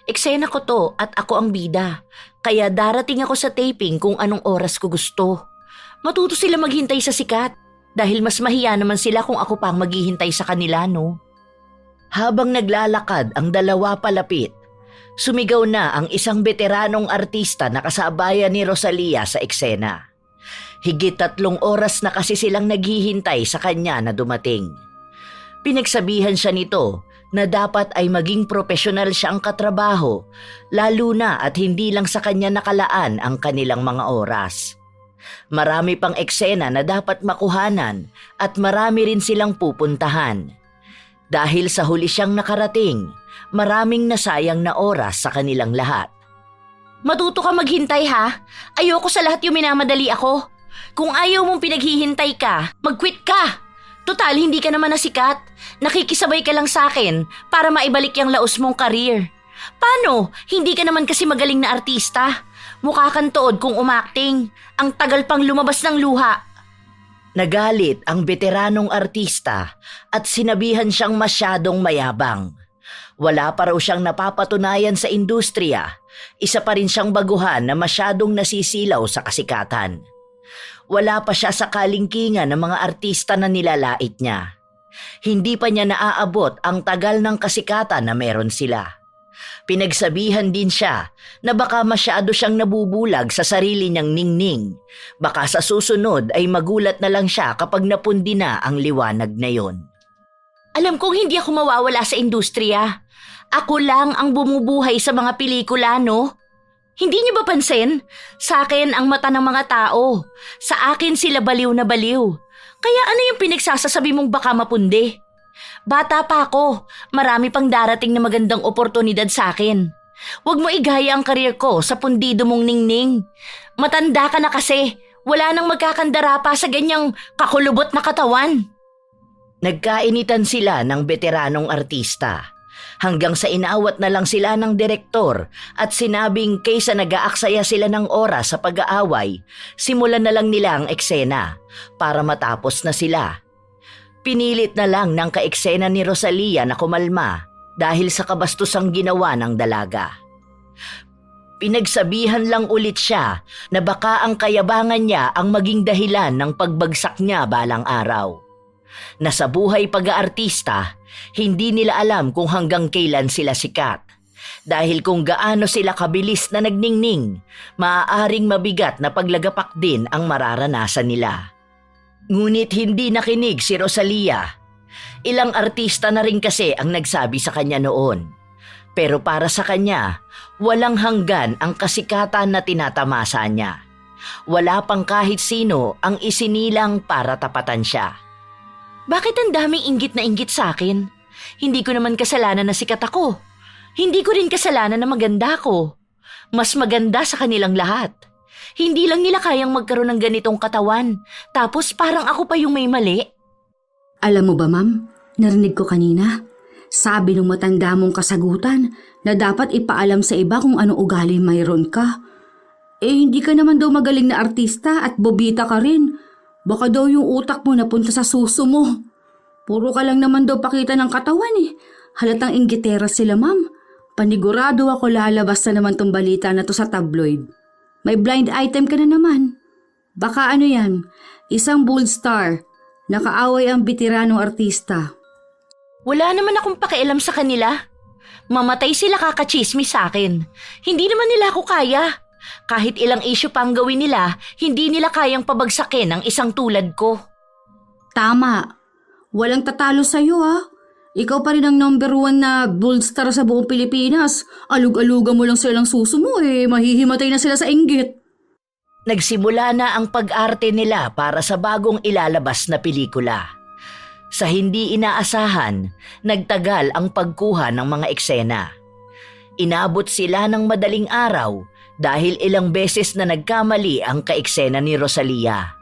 [SPEAKER 1] Eksena ko to at ako ang bida. Kaya darating ako sa taping kung anong oras ko gusto. Matuto sila maghintay sa sikat dahil mas mahiya naman sila kung ako pang maghihintay sa kanila, no? Habang naglalakad ang dalawa palapit, sumigaw na ang isang veteranong artista na kasabayan ni Rosalia sa eksena. Higit 3 oras na kasi silang naghihintay sa kanya na dumating. Pinagsabihan siya nito na dapat ay maging profesional siyang katrabaho, lalo na at hindi lang sa kanya nakalaan ang kanilang mga oras. Marami pang eksena na dapat makuhanan at marami rin silang pupuntahan. Dahil sa huli siyang nakarating, maraming nasayang na oras sa kanilang lahat. Matuto ka maghintay ha? Ayoko sa lahat yung minamadali ako. Kung ayaw mong pinaghihintay ka, mag-quit ka. Total, hindi ka naman nasikat. Nakikisabay ka lang sa akin para maibalik yung laos mong career. Paano? Hindi ka naman kasi magaling na artista. Mukha kang tood kung umakting. Ang tagal pang lumabas ng luha. Nagalit ang veteranong artista at sinabihan siyang masyadong mayabang. Wala pa raw siyang napapatunayan sa industriya. Isa pa rin siyang baguhan na masyadong nasisilaw sa kasikatan. Wala pa siya sa kalingkingan ng mga artista na nilalait niya. Hindi pa niya naaabot ang tagal ng kasikatan na meron sila. Pinagsabihan din siya na baka masyado siyang nabubulag sa sarili niyang ningning. Baka sa susunod ay magulat na lang siya kapag napundi na ang liwanag na yon. Alam kong hindi ako mawawala sa industriya. Ako lang ang bumubuhay sa mga pelikula, no? Hindi niyo ba pansin? Sa akin ang mata ng mga tao. Sa akin sila baliw na baliw. Kaya ano yung pinagsasasabi mong baka mapundi? Bata pa ako. Marami pang darating na magandang oportunidad sa akin. Huwag mo igaya ang karir ko sa pundido mong ningning. Matanda ka na kasi. Wala nang magkakandara pa sa ganyang kakulubot na katawan. Nagkainitan sila ng veteranong artista. Hanggang sa inaawat na lang sila ng direktor at sinabing kaysa nag-aaksaya sila ng oras sa pag-aaway, simulan na lang nila ang eksena para matapos na sila. Pinilit na lang ng kaeksena ni Rosalia na kumalma dahil sa kabastusang ginawa ng dalaga. Pinagsabihan lang ulit siya na baka ang kayabangan niya ang maging dahilan ng pagbagsak niya balang araw. na sa buhay pag-aartista, hindi nila alam kung hanggang kailan sila sikat. Dahil kung gaano sila kabilis na nagningning, maaaring mabigat na paglagapak din ang mararanasan nila. Ngunit hindi nakinig si Rosalia. Ilang artista na rin kasi ang nagsabi sa kanya noon. Pero para sa kanya, walang hanggan ang kasikatan na tinatamasa niya. Wala pang kahit sino ang isinilang para tapatan siya. Bakit ang daming inggit na inggit sa akin? Hindi ko naman kasalanan na sikat ako. Hindi ko rin kasalanan na maganda ako. Mas maganda sa kanilang lahat. Hindi lang nila kayang magkaroon ng ganitong katawan. Tapos parang ako pa yung may mali.
[SPEAKER 2] Alam mo ba, ma'am? Narinig ko kanina. Sabi ng matanda mong kasagutan na dapat ipaalam sa iba kung anong ugali mayroon ka. Hindi ka naman daw magaling na artista at bobita ka rin. Baka daw yung utak mo napunta sa suso mo. Puro ka lang naman daw pakita ng katawan eh. Halatang inggitera sila, ma'am. Panigurado ako lalabas na naman tong balita na to sa tabloid. May blind item ka na naman. Baka ano yan, isang bold star. Nakaaway ang bitiranong artista.
[SPEAKER 1] Wala naman akong pakialam sa kanila. Mamatay sila kakachismis sa akin. Hindi naman nila ako kaya. Kahit ilang issue pa ang gawin nila, hindi nila kayang pabagsakin ang isang tulad ko.
[SPEAKER 2] Tama. Walang tatalo sa'yo ha. Ikaw pa rin ang number 1 na bold star sa buong Pilipinas. Alug-alugan mo lang silang suso mo mahihimatay na sila sa inggit.
[SPEAKER 1] Nagsimula na ang pag-arte nila para sa bagong ilalabas na pelikula. Sa hindi inaasahan, nagtagal ang pagkuha ng mga eksena. Inabot sila ng madaling araw dahil ilang beses na nagkamali ang kaeksena ni Rosalia.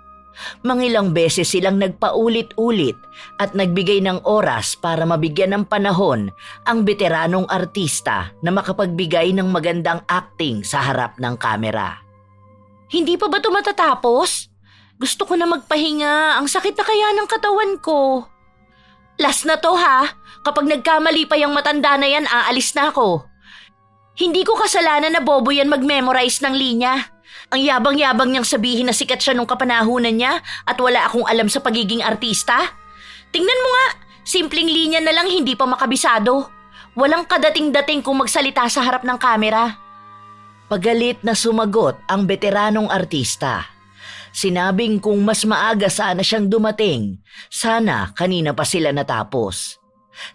[SPEAKER 1] Mangilang beses silang nagpaulit-ulit at nagbigay ng oras para mabigyan ng panahon ang beteranong artista na makapagbigay ng magandang acting sa harap ng kamera. Hindi pa ba ito matatapos? Gusto ko na magpahinga. Ang sakit na kaya ng katawan ko. Last na to ha. Kapag nagkamali pa yung matanda na yan, aalis na ako. Hindi ko kasalanan na bobo yan mag-memorize ng linya. Ang yabang-yabang niyang sabihin na sikat siya nung kapanahunan niya at wala akong alam sa pagiging artista. Tingnan mo nga, simpleng linya na lang hindi pa makabisado. Walang kadating-dating kung magsalita sa harap ng kamera. Pagalit na sumagot ang beteranong artista. Sinabing kung mas maaga sana siyang dumating, sana kanina pa sila natapos.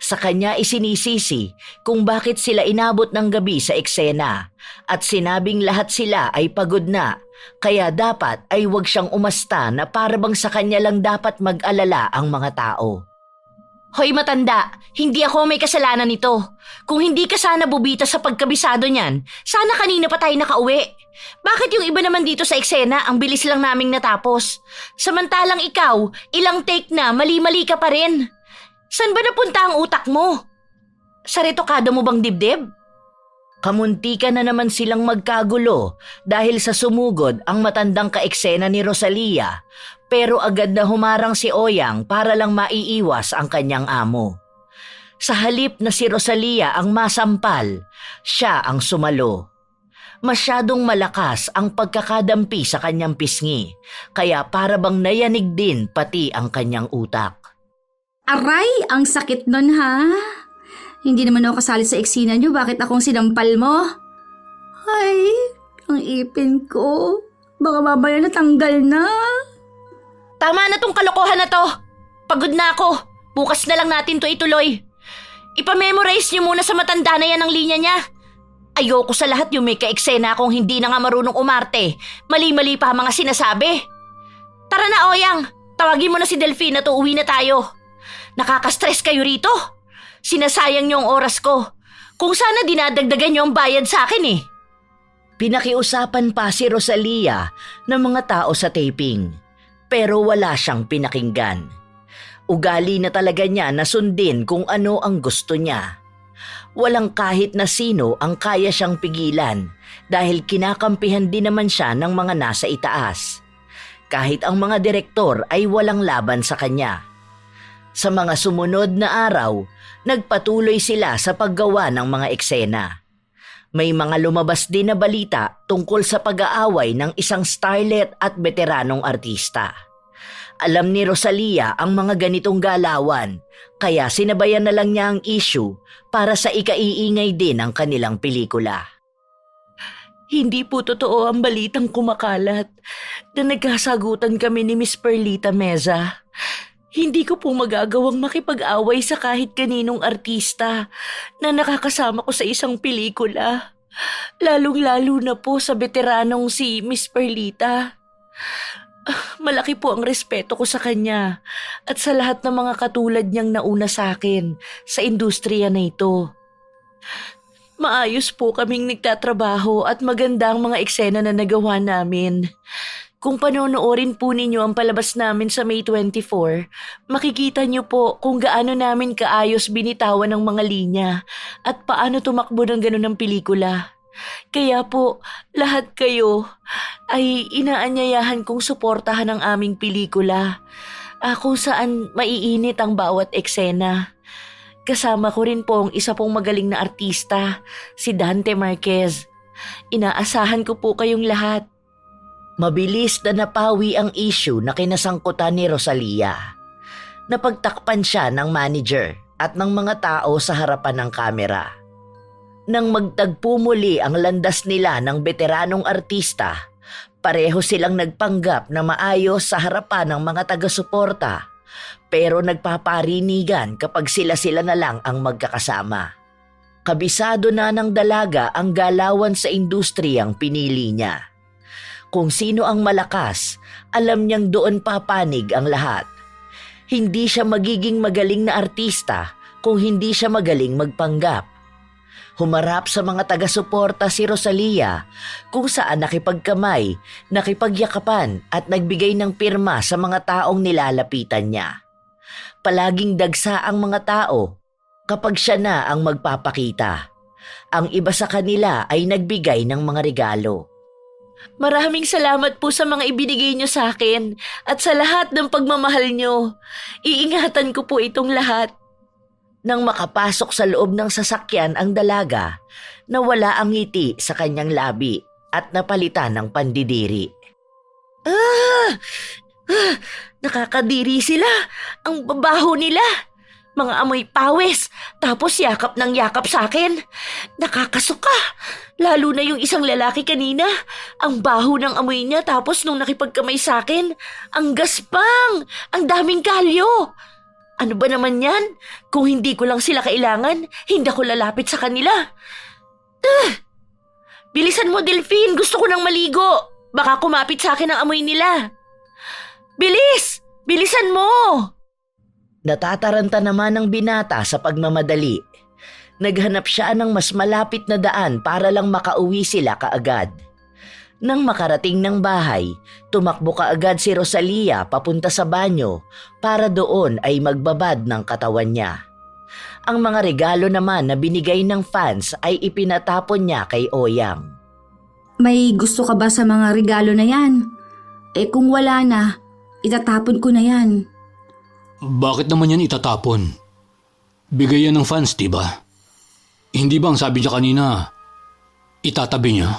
[SPEAKER 1] Sa kanya isinisisi kung bakit sila inabot ng gabi sa eksena at sinabing lahat sila ay pagod na, kaya dapat ay wag siyang umasta na para bang sa kanya lang dapat mag-alala ang mga tao. Hoy matanda, hindi ako may kasalanan nito. Kung hindi ka sana bubita sa pagkabisado niyan, sana kanina pa tayo nakauwi. Bakit yung iba naman dito sa eksena ang bilis lang naming natapos? Samantalang ikaw, ilang take na, mali-mali ka pa rin. San ba napunta ang utak mo? Sa retokado mo bang dibdib? Kamuntika na naman silang magkagulo dahil sa sumugod ang matandang kaeksena ni Rosalia, pero agad na humarang si Oyang para lang maiiwas ang kanyang amo. Sa halip na si Rosalia ang masampal, siya ang sumalo. Masyadong malakas ang pagkakadampi sa kanyang pisngi, kaya para bang nayanig din pati ang kanyang utak.
[SPEAKER 2] Aray, ang sakit nun ha. Hindi naman ako kasali sa eksena niyo, bakit akong sinampal mo? Ay, ang ipin ko. Baka mamaya natanggal na.
[SPEAKER 1] Tama na tong kalokohan na to. Pagod na ako. Bukas na lang natin to ituloy. Ipamemorize niyo muna sa matanda na yan ang linya niya. Ayoko sa lahat yung may kaeksena akong hindi na nga marunong umarte. Mali-mali pa ang mga sinasabi. Tara na, Oyang. Tawagin mo na si Delphine at uuwi na tayo. Nakaka-stress kayo rito. Sinasayang niyo ang oras ko. Kung sana dinadagdagan niyo ang bayad sa akin eh. Pinakiusapan pa si Rosalia ng mga tao sa taping. Pero wala siyang pinakinggan. Ugali na talaga niya na sundin kung ano ang gusto niya. Walang kahit na sino ang kaya siyang pigilan dahil kinakampihan din naman siya ng mga nasa itaas. Kahit ang mga direktor ay walang laban sa kanya. Sa mga sumunod na araw, nagpatuloy sila sa paggawa ng mga eksena. May mga lumabas din na balita tungkol sa pag-aaway ng isang starlet at veteranong artista. Alam ni Rosalia ang mga ganitong galawan, kaya sinabayan na lang niya ang issue para sa ikaiingay din ng kanilang pelikula. Hindi po totoo ang balitang kumakalat na nagkasagutan kami ni Miss Perlita Meza. Hindi ko po magagawang makipag-away sa kahit kaninong artista na nakakasama ko sa isang pelikula. Lalong-lalo na po sa veteranong si Miss Perlita. Malaki po ang respeto ko sa kanya at sa lahat ng mga katulad niyang nauna sa akin sa industriya na ito. Maayos po kaming nagtatrabaho at maganda ang mga eksena na nagawa namin. Kung panonoorin po ninyo ang palabas namin sa May 24, makikita niyo po kung gaano namin kaayos binitawan ng mga linya at paano tumakbo ng ganun ang pelikula. Kaya po, lahat kayo ay inaanyayahan kong suportahan ang aming pelikula, kung saan maiinit ang bawat eksena. Kasama ko rin po ang isa pong magaling na artista, si Dante Marquez. Inaasahan ko po kayong lahat. Mabilis na napawi ang issue na kinasangkutan ni Rosalia. Napagtakpan siya ng manager at ng mga tao sa harapan ng kamera. Nang magtagpo muli ang landas nila ng veteranong artista, pareho silang nagpanggap na maayos sa harapan ng mga taga-suporta, pero nagpaparinigan kapag sila-sila na lang ang magkakasama. Kabisado na ng dalaga ang galawan sa industriyang pinili niya. Kung sino ang malakas, alam niyang doon papanig ang lahat. Hindi siya magiging magaling na artista kung hindi siya magaling magpanggap. Humarap sa mga taga-suporta si Rosalia kung saan nakipagkamay, nakipagyakapan at nagbigay ng pirma sa mga taong nilalapitan niya. Palaging dagsa ang mga tao kapag siya na ang magpapakita. Ang iba sa kanila ay nagbigay ng mga regalo. Maraming salamat po sa mga ibinigay niyo sa akin at sa lahat ng pagmamahal niyo. Iingatan ko po itong lahat. Nang makapasok sa loob ng sasakyan ang dalaga, nawala ang ngiti sa kanyang labi at napalitan ng pandidiri. Nakakadiri sila. Ang babaho nila. Mga amoy pawis, tapos yakap ng yakap sa akin. Nakakasuka. Lalo na yung isang lalaki kanina. Ang baho ng amoy niya, tapos nung nakipagkamay sa akin, ang gaspang, ang daming kalyo. Ano ba naman yan? Kung hindi ko lang sila kailangan, hindi ako lalapit sa kanila. Bilisan mo, Delphine. Gusto ko nang maligo. Baka kumapit sa akin ang amoy nila. Bilis! Bilisan mo! Natataranta naman ng binata sa pagmamadali. Naghanap siya ng mas malapit na daan para lang makauwi sila kaagad. Nang makarating ng bahay, tumakbo kaagad si Rosalia papunta sa banyo para doon ay magbabad ng katawan niya. Ang mga regalo naman na binigay ng fans ay ipinatapon niya kay Oyang.
[SPEAKER 2] May gusto ka ba sa mga regalo na yan? Kung wala na, itatapon ko na yan.
[SPEAKER 3] Bakit naman yan itatapon? Bigay yan ng fans, diba? Hindi ba ang sabi niya kanina, itatabi niya?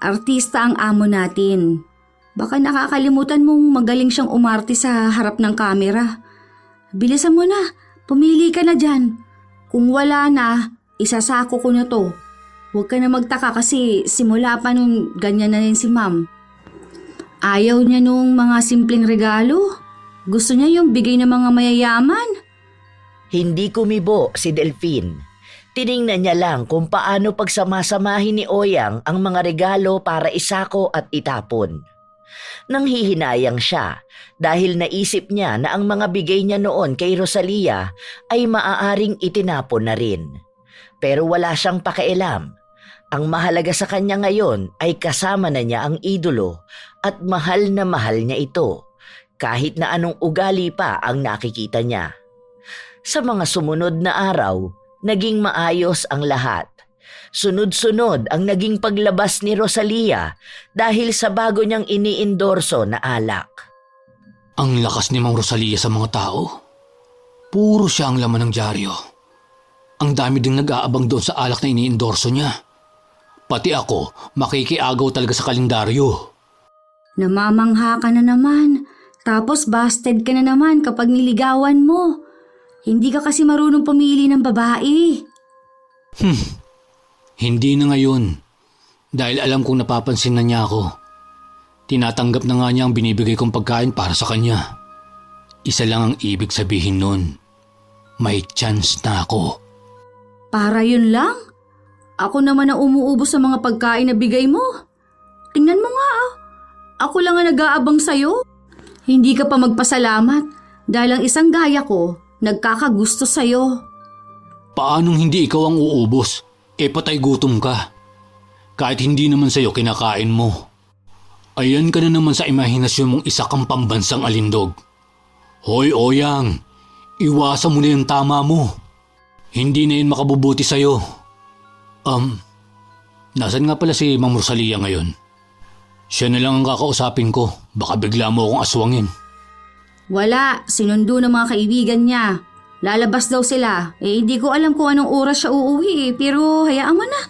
[SPEAKER 2] Artista ang amo natin. Baka nakakalimutan mong magaling siyang umarte sa harap ng kamera. Bilisan mo na, pumili ka na dyan. Kung wala na, isasako ko na to. Huwag ka na magtaka kasi simula pa nung ganyan na rin si ma'am. Ayaw niya nung mga simpleng regalo. Gusto niya yung bigay ng mga mayayaman.
[SPEAKER 1] Hindi kumibo si Delphine. Tiningnan niya lang kung paano pagsamasamahin ni Oyang ang mga regalo para isako at itapon. Nanghihinayang siya dahil naisip niya na ang mga bigay niya noon kay Rosalia ay maaaring itinapon na rin. Pero wala siyang pakialam. Ang mahalaga sa kanya ngayon ay kasama na niya ang idolo at mahal na mahal niya ito. Kahit na anong ugali pa ang nakikita niya. Sa mga sumunod na araw, naging maayos ang lahat. Sunod-sunod ang naging paglabas ni Rosalia dahil sa bago niyang iniendorso na alak.
[SPEAKER 3] Ang lakas ni Mang Rosalia sa mga tao. Puro siya ang laman ng dyaryo. Ang dami ding nag-aabang doon sa alak na iniendorso niya. Pati ako, makikiagaw talaga sa kalendaryo.
[SPEAKER 2] Namamangha ka na naman. Tapos busted ka na naman kapag niligawan mo. Hindi ka kasi marunong pumili ng babae.
[SPEAKER 3] Hindi na ngayon. Dahil alam kong napapansin na niya ako. Tinatanggap na nga niya ang binibigay kong pagkain para sa kanya. Isa lang ang ibig sabihin nun. May chance na ako.
[SPEAKER 2] Para yun lang? Ako naman ang umuubos sa mga pagkain na bigay mo. Tingnan mo nga ah. Ako lang ang nag-aabang sa'yo. Hindi ka pa magpasalamat dahil ang isang gaya ko nagkakagusto sa'yo.
[SPEAKER 3] Paanong hindi ikaw ang uubos? Patay gutom ka. Kahit hindi naman sa'yo kinakain mo. Ayan ka na naman sa imahinasyon mong isa kang pambansang alindog. Hoy Oyang, iwasan mo na yung tama mo. Hindi na yun makabubuti sa'yo. Nasaan nga pala si Ma'am Rosalia ngayon? Siya na lang ang kakausapin ko. Baka bigla mo akong aswangin.
[SPEAKER 2] Wala, sinundo ng mga kaibigan niya. Lalabas daw sila. Hindi ko alam kung anong oras siya uuwi pero hayaan mo na.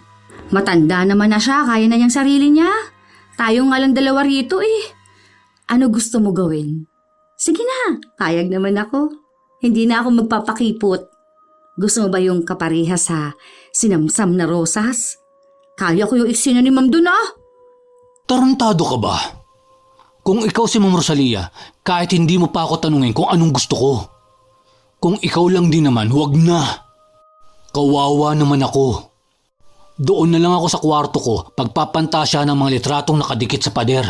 [SPEAKER 2] Matanda naman na siya, kaya na niyang sarili niya. Tayo nga lang dalawa rito eh. Ano gusto mo gawin? Sige na, payag naman ako. Hindi na ako magpapakipot. Gusto mo ba yung kapareha sa sinamsam na rosas? Kaya ko yung eksena ni Ma'am dun ah.
[SPEAKER 3] Tarantado ka ba? Kung ikaw si Ma'am Rosalia, kahit hindi mo pa ako tanungin kung anong gusto ko. Kung ikaw lang din naman, huwag na. Kawawa naman ako. Doon na lang ako sa kwarto ko pagpapantasya ng mga litratong nakadikit sa pader.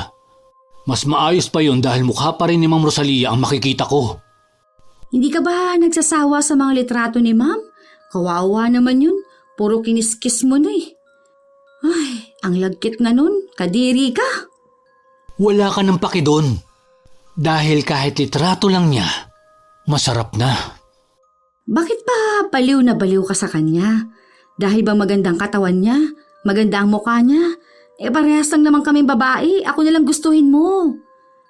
[SPEAKER 3] Mas maayos pa yon dahil mukha pa rin ni Ma'am Rosalia ang makikita ko.
[SPEAKER 2] Hindi ka ba nagsasawa sa mga litrato ni Ma'am? Kawawa naman yun. Puro kiniskis mo na eh. Ay, ang lagkit nga nun. Kadiri ka.
[SPEAKER 3] Wala ka ng paki doon. Dahil kahit litrato lang niya, masarap na.
[SPEAKER 2] Bakit ba baliw na baliw ka sa kanya? Dahil ba magandang katawan niya? Maganda ang mukha niya? Parehas lang naman kaming babae. Ako nalang gustuhin mo.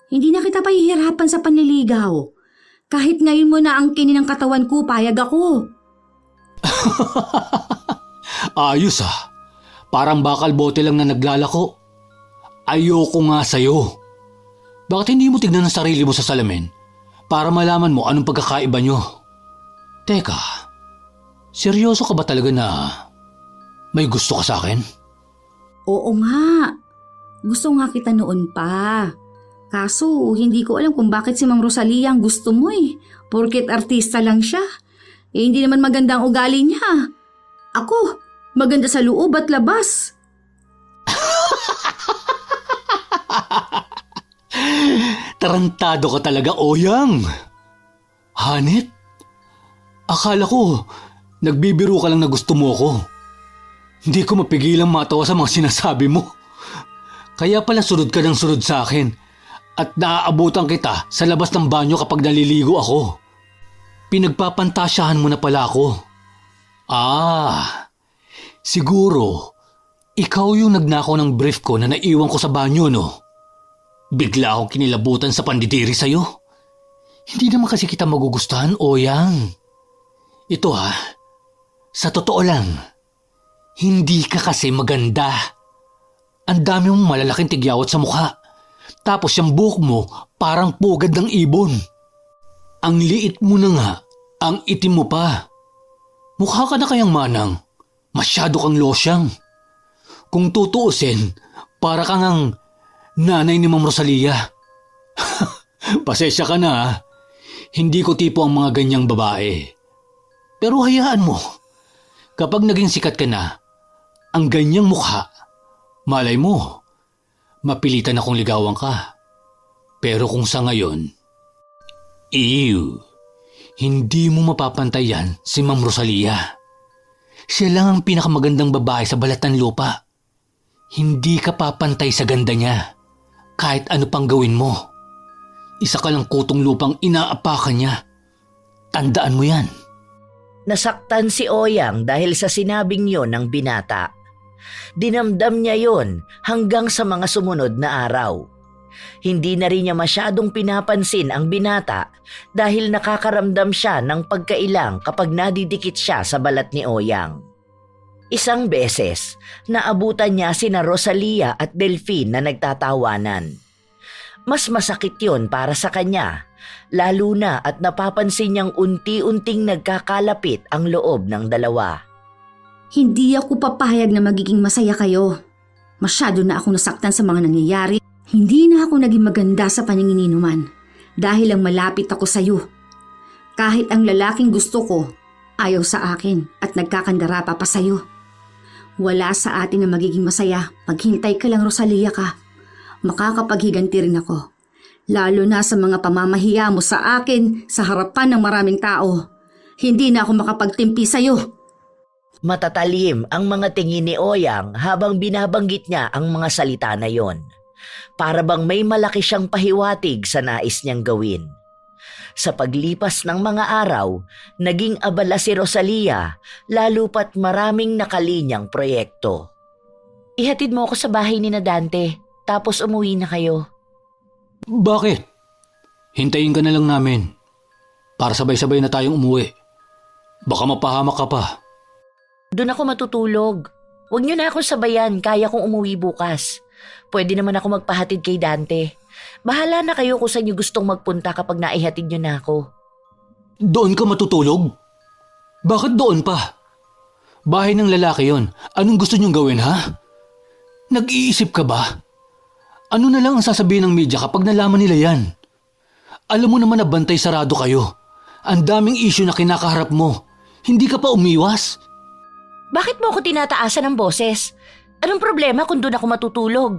[SPEAKER 2] Hindi na kita pahihirapan sa panliligaw. Kahit ngayon mo na ang kinin ng katawan ko, payag ako.
[SPEAKER 3] Ayos ah. Parang bakal bote lang na naglalako. Ayoko nga sa'yo. Bakit hindi mo tignan ang sarili mo sa salamin para malaman mo anong pagkakaiba nyo? Teka, seryoso ka ba talaga na may gusto ka sa akin?
[SPEAKER 2] Oo nga. Gusto nga kita noon pa. Kaso, hindi ko alam kung bakit si Ma'am Rosalia ang gusto mo eh. Porket artista lang siya. Hindi naman maganda ang ugali niya. Ako, maganda sa loob at labas.
[SPEAKER 3] Tarantado ka talaga, Oyang. Hanit? Akala ko, nagbibiro ka lang na gusto mo ako. Hindi ko mapigilang matawa sa mga sinasabi mo. Kaya pala sunod ka ng sunod sa akin at naaabutan kita sa labas ng banyo kapag naliligo ako. Pinagpapantasyahan mo na pala ako. Siguro, ikaw yung nagnakaw ng brief ko na naiwan ko sa banyo, no? Bigla akong kinilabutan sa pandidiri sa'yo. Hindi naman kasi kita magugustuhan, Oyang. Ito sa totoo lang, hindi ka kasi maganda. Ang dami mong malalaking tigyawat sa mukha. Tapos yung buhok mo parang pugad ng ibon. Ang liit mo na nga, ang itim mo pa. Mukha ka na kayang manang. Masyado kang losyang. Kung tutuusin, para kang ang nanay ni Ma'am Rosalia. Pasensya ka na. Hindi ko tipo ang mga ganyang babae. Pero hayaan mo. Kapag naging sikat ka na, ang ganyang mukha, malay mo, mapilitan akong ligawan ka. Pero kung sa ngayon, hindi mo mapapantayan si Ma'am Rosalia. Siya lang ang pinakamagandang babae sa balat ng lupa. Hindi ka papantay sa ganda niya. Kahit ano pang gawin mo. Isa ka lang kutong lupang inaapakan niya. Tandaan mo yan.
[SPEAKER 1] Nasaktan si Oyang dahil sa sinabing yon ng binata. Dinamdam niya yon hanggang sa mga sumunod na araw. Hindi na rin niya masyadong pinapansin ang binata dahil nakakaramdam siya ng pagkailang kapag nadidikit siya sa balat ni Oyang. Isang beses, naabutan niya sina Rosalia at Delphine na nagtatawanan. Mas masakit yon para sa kanya, lalo na at napapansin niyang unti-unting nagkakalapit ang loob ng dalawa.
[SPEAKER 2] Hindi ako papayag na magiging masaya kayo. Masyado na akong nasaktan sa mga nangyayari. Hindi na ako naging maganda sa paningininuman dahil lang malapit ako sa iyo. Kahit ang lalaking gusto ko, ayaw sa akin at nagkakandara pa sa iyo. Wala sa atin na magiging masaya. Maghintay ka lang, Rosalia ka. Makakapaghiganti rin ako. Lalo na sa mga pamamahiya mo sa akin sa harapan ng maraming tao. Hindi na ako makapagtimpi sa iyo.
[SPEAKER 1] Matatalim ang mga tingin ni Oyang habang binabanggit niya ang mga salita na yon. Para bang may malaki siyang pahiwatig sa nais niyang gawin. Sa paglipas ng mga araw, naging abala si Rosalia, lalo pat maraming nakalinyang proyekto. Ihatid mo ako sa bahay ni na Dante, tapos umuwi na kayo.
[SPEAKER 3] Bakit? Hintayin ka na lang namin. Para sabay-sabay na tayong umuwi. Baka mapahamak ka pa.
[SPEAKER 1] Doon ako matutulog. Huwag niyo na ako sabayan, kaya kong umuwi bukas. Pwede naman ako magpahatid kay Dante. Bahala na kayo kung saan niyo gustong magpunta kapag naihatid niyo na ako.
[SPEAKER 3] Doon ka matutulog? Bakit doon pa? Bahay ng lalaki yon. Anong gusto niyong gawin, ha? Nag-iisip ka ba? Ano na lang ang sasabihin ng media kapag nalaman nila yan? Alam mo naman na bantay sarado kayo. Ang daming issue na kinakaharap mo. Hindi ka pa umiwas?
[SPEAKER 1] Bakit mo ako tinataasan ng boses? Anong problema kung doon ako matutulog?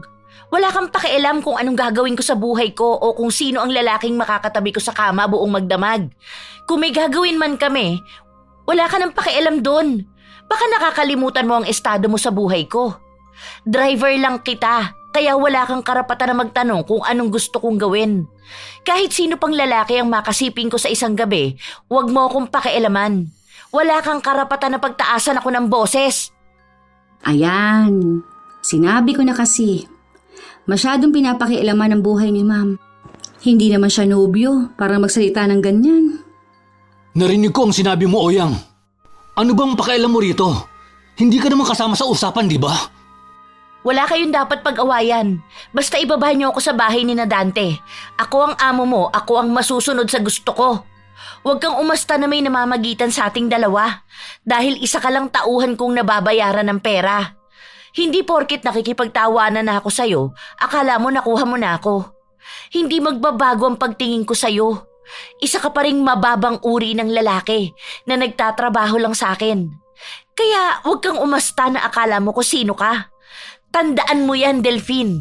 [SPEAKER 1] Wala kang pakialam kung anong gagawin ko sa buhay ko o kung sino ang lalaking makakatabi ko sa kama buong magdamag. Kung may gagawin man kami, wala ka nang pakialam doon. Baka nakakalimutan mo ang estado mo sa buhay ko. Driver lang kita, kaya wala kang karapatan na magtanong kung anong gusto kong gawin. Kahit sino pang lalaki ang makasiping ko sa isang gabi, huwag mo akong pakialaman. Wala kang karapatan na pagtaasan ako ng boses.
[SPEAKER 2] Ayan, sinabi ko na kasi. Masyadong pinapakialaman ang buhay ni Ma'am. Hindi naman siya nobyo para magsalita ng ganyan.
[SPEAKER 3] Narinig ko ang sinabi mo, Oyang. Ano bang pakialam mo rito? Hindi ka naman kasama sa usapan, di ba?
[SPEAKER 1] Wala kayong dapat pag-awayan. Basta ibaba niyo ako sa bahay ni na Dante. Ako ang amo mo, ako ang masusunod sa gusto ko. Huwag kang umasta na may namamagitan sa ating dalawa dahil isa ka lang tauhan kong nababayaran ng pera. Hindi porket nakikipagtawanan na ako sa'yo, akala mo nakuha mo na ako. Hindi magbabago ang pagtingin ko sa'yo. Isa ka pa ring mababang uri ng lalaki na nagtatrabaho lang sa akin. Kaya huwag kang umasta na akala mo kung sino ka. Tandaan mo yan, Delphine.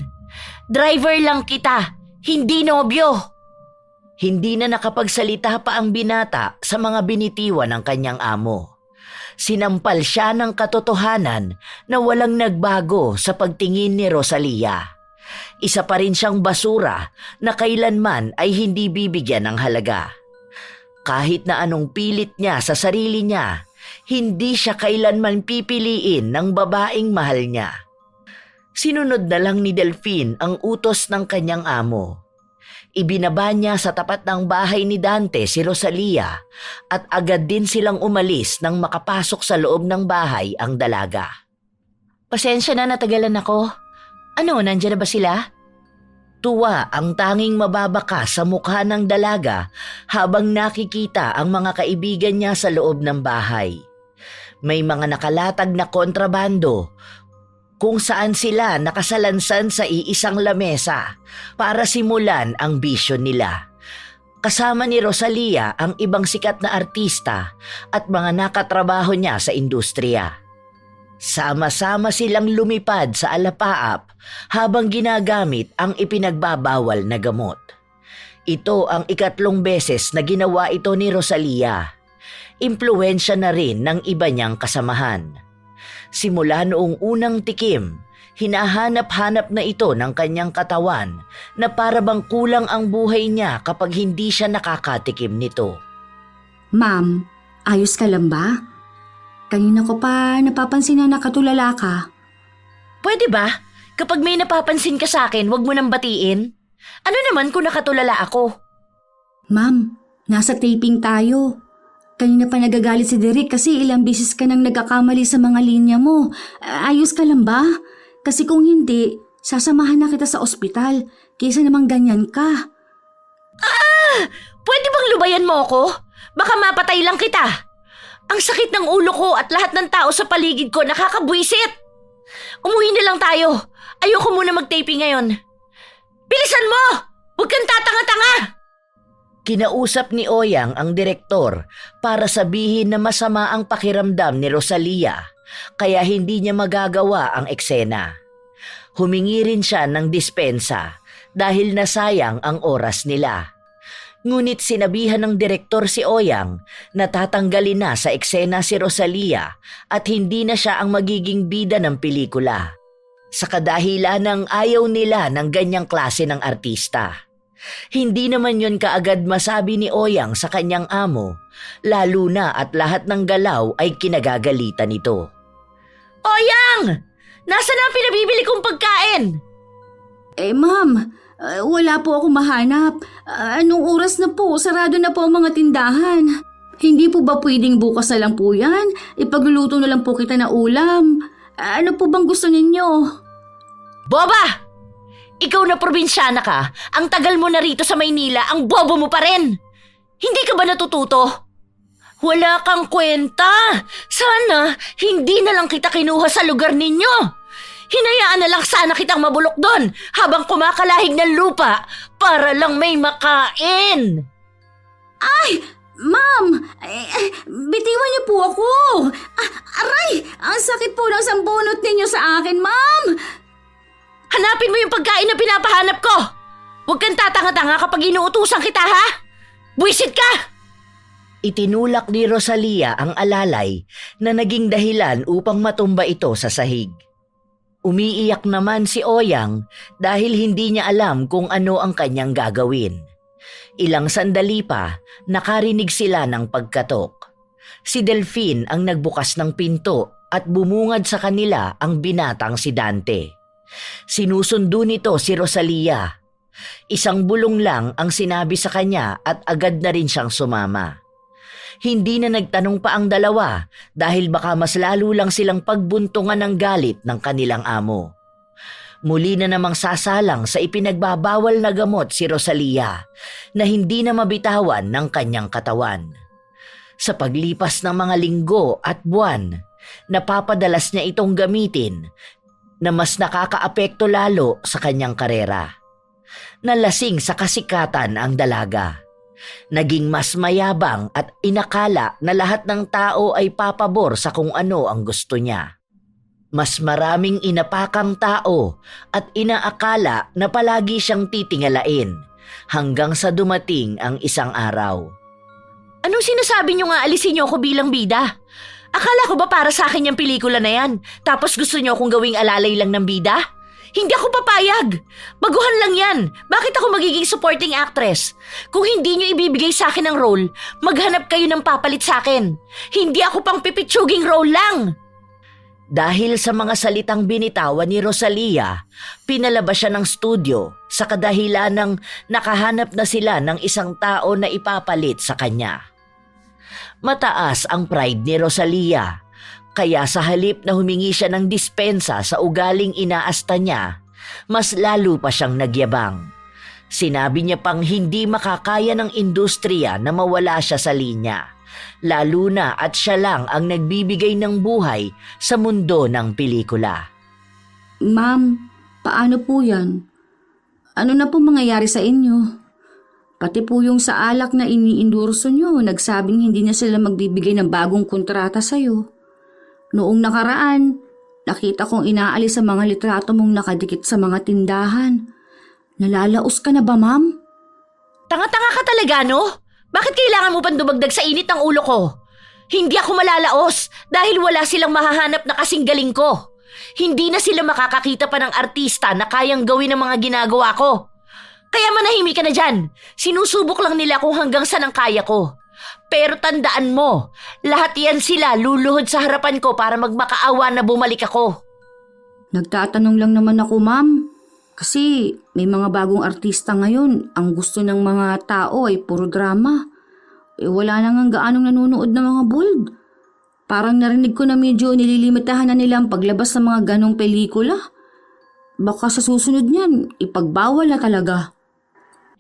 [SPEAKER 1] Driver lang kita, hindi nobyo. Hindi na nakapagsalita pa ang binata sa mga binitiwan ng kanyang amo. Sinampal siya ng katotohanan na walang nagbago sa pagtingin ni Rosalia. Isa pa rin siyang basura na kailanman ay hindi bibigyan ng halaga. Kahit na anong pilit niya sa sarili niya, hindi siya kailanman pipiliin ng babaeng mahal niya. Sinunod na lang ni Delphine ang utos ng kanyang amo. Ibinaba niya sa tapat ng bahay ni Dante si Rosalia at agad din silang umalis nang makapasok sa loob ng bahay ang dalaga. Pasensya na natagalan ako. Ano, nandiyan na ba sila? Tuwa ang tanging mababaka sa mukha ng dalaga habang nakikita ang mga kaibigan niya sa loob ng bahay. May mga nakalatag na kontrabando kung saan sila nakasalansan sa iisang lamesa para simulan ang bisyo nila. Kasama ni Rosalia ang ibang sikat na artista at mga nakatrabaho niya sa industriya. Sama-sama silang lumipad sa alapaap habang ginagamit ang ipinagbabawal na gamot. Ito ang ikatlong beses na ginawa ito ni Rosalia. Impluwensya na rin ng iba niyang kasamahan. Simula noong unang tikim, hinahanap-hanap na ito ng kanyang katawan na para bang kulang ang buhay niya kapag hindi siya nakakatikim nito.
[SPEAKER 2] Ma'am, ayos ka lang ba? Kanina ko pa napapansin na nakatulala ka.
[SPEAKER 1] Pwede ba? Kapag may napapansin ka sa akin, wag mo nang batiin. Ano naman kung nakatulala ako?
[SPEAKER 2] Ma'am, nasa taping tayo. Kanina pa nagagalit si Derek kasi ilang beses ka nang nagkakamali sa mga linya mo. Ayos ka lang ba? Kasi kung hindi, Sasamahan na kita sa ospital, kaysa namang ganyan ka.
[SPEAKER 1] Pwede bang lubayan mo ako? Baka mapatay lang kita. Ang sakit ng ulo ko at lahat ng tao sa paligid ko nakakabwisit. Umuwi na lang tayo. Ayoko muna mag-taping ngayon. Bilisan mo! Huwag kang tatanga-tanga! Kinausap ni Oyang ang direktor para sabihin na masama ang pakiramdam ni Rosalia kaya hindi niya magagawa ang eksena. Humingi rin siya ng dispensa dahil nasayang ang oras nila. Ngunit sinabihan ng direktor si Oyang na tatanggalin na sa eksena si Rosalia at hindi na siya ang magiging bida ng pelikula. Sa kadahilan ng ayaw nila ng ganyang klase ng artista. Hindi naman yon kaagad masabi ni Oyang sa kanyang amo, lalo na at lahat ng galaw ay kinagagalitan nito. Oyang! Nasaan na ang pinabibili kong pagkain?
[SPEAKER 2] Ma'am, wala po ako mahanap. Anong oras na po? Sarado na po ang mga tindahan. Hindi po ba pwedeng bukas na lang po yan? Ipagluluto na lang po kita na ulam. Ano po bang gusto ninyo?
[SPEAKER 1] Boba! Ikaw na probinsyana ka, ang tagal mo na rito sa Maynila, ang bobo mo pa rin. Hindi ka ba natututo? Wala kang kwenta. Sana hindi na lang kita kinuha sa lugar ninyo. Hinayaan na lang sana kitang mabulok doon habang kumakalahig ng lupa para lang may makain.
[SPEAKER 2] Ay! Ma'am! Bitiwan niyo po ako! Aray! Ang sakit po ng sambunot ninyo sa akin, ma'am!
[SPEAKER 1] Hanapin mo yung pagkain na pinapahanap ko! Huwag kang tatanga-tanga kapag inuutusan kita, ha? Buwisit ka! Itinulak ni Rosalia ang alalay na naging dahilan upang matumba ito sa sahig. Umiiyak naman si Oyang dahil hindi niya alam kung ano ang kanyang gagawin. Ilang sandali pa, nakarinig sila ng pagkatok. Si Delphine ang nagbukas ng pinto at bumungad sa kanila ang binatang si Dante. Sinusundo nito si Rosalia. Isang bulong lang ang sinabi sa kanya at agad na rin siyang sumama. Hindi na nagtanong pa ang dalawa dahil baka mas lalo lang silang pagbuntungan ng galit ng kanilang amo. Muli na namang sasalang sa ipinagbabawal na gamot si Rosalia na hindi na mabitawan ng kanyang katawan. Sa paglipas ng mga linggo at buwan, napapadalas niya itong gamitin na mas nakakaapekto lalo sa kanyang karera. Nalasing sa kasikatan ang dalaga. Naging mas mayabang at inakala na lahat ng tao ay papabor sa kung ano ang gusto niya. Mas maraming inapakang tao at inaakala na palagi siyang titingalain hanggang sa dumating ang isang araw. Anong sinasabi niyo nga alisin niyo ako bilang bida? Akala ko ba para sa akin yung pelikula na yan? Tapos gusto niyo akong gawing alalay lang ng bida? Hindi ako papayag. Baguhan lang yan. Bakit ako magiging supporting actress? Kung hindi niyo ibibigay sa akin ang role, maghanap kayo ng papalit sa akin. Hindi ako pang pipitsuging role lang. Dahil sa mga salitang binitawan ni Rosalia, pinalabas siya ng studio sa kadahilan ng nakahanap na sila ng isang tao na ipapalit sa kanya. Mataas ang pride ni Rosalia, kaya sa halip na humingi siya ng dispensa sa ugaling inaasta niya, mas lalo pa siyang nagyabang. Sinabi niya pang hindi makakaya ng industriya na mawala siya sa linya, lalo na at siya lang ang nagbibigay ng buhay sa mundo ng pelikula.
[SPEAKER 2] Ma'am, paano po yan? Ano na po mangyayari sa inyo? Pati po yung sa alak na iniindurso nyo, nagsabing hindi na sila magbibigay ng bagong kontrata sa'yo. Noong nakaraan, nakita kong inaalis sa mga litrato mong nakadikit sa mga tindahan. Nalalaos ka na ba, ma'am?
[SPEAKER 1] Tanga-tanga ka talaga, no? Bakit kailangan mo pang dumagdag sa init ng ulo ko? Hindi ako malalaos dahil wala silang mahahanap na kasing galing ko. Hindi na sila makakakita pa ng artista na kayang gawin ang mga ginagawa ko. Kaya manahimik ka na dyan. Sinusubok lang nila kung hanggang saan ang kaya ko. Pero tandaan mo, lahat yan sila luluhod sa harapan ko para magmakaawa na bumalik ako.
[SPEAKER 2] Nagtatanong lang naman ako, ma'am. Kasi may mga bagong artista ngayon. Ang gusto ng mga tao ay puro drama. Wala na nga gaanong nanonood ng mga bold. Parang narinig ko na medyo nililimitahan na nila ang paglabas ng mga ganong pelikula. Baka sa susunod niyan, ipagbawal na talaga.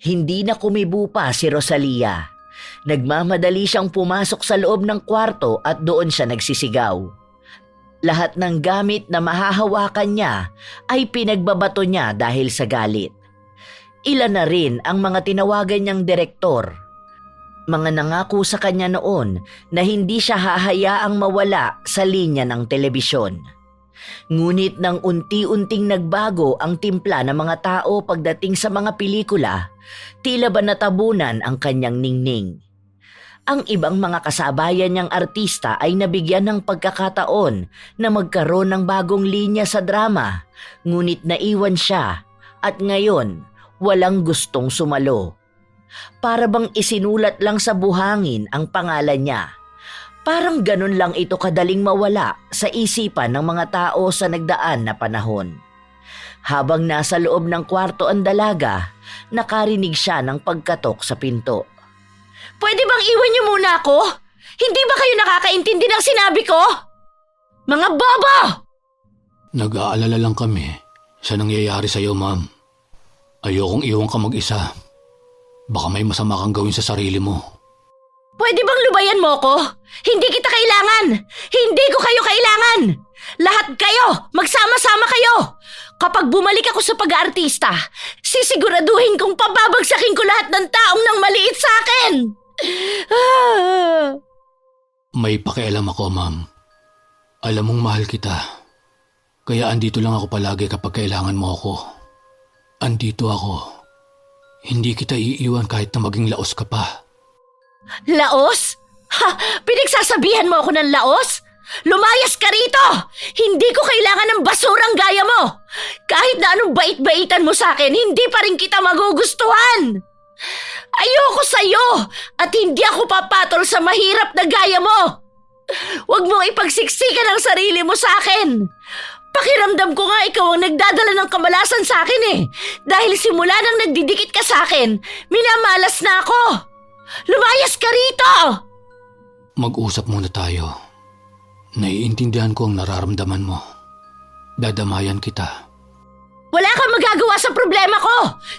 [SPEAKER 1] Hindi na kumibo pa si Rosalia. Nagmamadali siyang pumasok sa loob ng kwarto at doon siya nagsisigaw. Lahat ng gamit na mahahawakan niya ay pinagbabato niya dahil sa galit. Ilan na rin ang mga tinawagan niyang direktor. Mga nangako sa kanya noon na hindi siya hahayaang mawala sa linya ng telebisyon. Ngunit nang unti-unting nagbago ang timpla ng mga tao pagdating sa mga pelikula, tila ba natabunan ang kanyang ningning. Ang ibang mga kasabayan niyang artista ay nabigyan ng pagkakataon na magkaroon ng bagong linya sa drama, ngunit naiwan siya at ngayon walang gustong sumalo. Para bang isinulat lang sa buhangin ang pangalan niya. Parang ganun lang ito kadaling mawala sa isipan ng mga tao sa nagdaan na panahon. Habang nasa loob ng kwarto ang dalaga, nakarinig siya ng pagkatok sa pinto. Pwede bang iwan niyo muna ako? Hindi ba kayo nakakaintindi ng sinabi ko? Mga bobo!
[SPEAKER 3] Nag-aalala lang kami sa nangyayari sa'yo, ma'am. Ayokong iwan ka mag-isa. Baka may masama kang gawin sa sarili mo.
[SPEAKER 1] Pwede bang lubayan mo ko? Hindi kita kailangan! Hindi ko kayo kailangan! Lahat kayo! Magsama-sama kayo! Kapag bumalik ako sa pag-aartista, sisiguraduhin kong pababagsakin ko lahat ng taong nang maliit sa akin!
[SPEAKER 3] May pakialam ako, ma'am. Alam mong mahal kita. Kaya andito lang ako palagi kapag kailangan mo ako. Andito ako. Hindi kita iiwan kahit na maging laos ka pa.
[SPEAKER 1] Laos? Ha? Pinagsasabihan mo ako ng laos? Lumayas ka rito! Hindi ko kailangan ng basurang gaya mo! Kahit na anong bait-baitan mo sa akin, hindi pa rin kita magugustuhan! Ayoko sa'yo at hindi ako papatol sa mahirap na gaya mo! Huwag mong ipagsiksikan ang sarili mo sa akin! Pakiramdam ko nga ikaw ang nagdadala ng kamalasan sa akin eh. Dahil simula nang nagdidikit ka sa akin, minamalas na ako. Lumayas ka rito!
[SPEAKER 3] Mag-usap muna tayo. Naiintindihan ko ang nararamdaman mo. Dadamayan kita.
[SPEAKER 1] Wala kang magagawa sa problema ko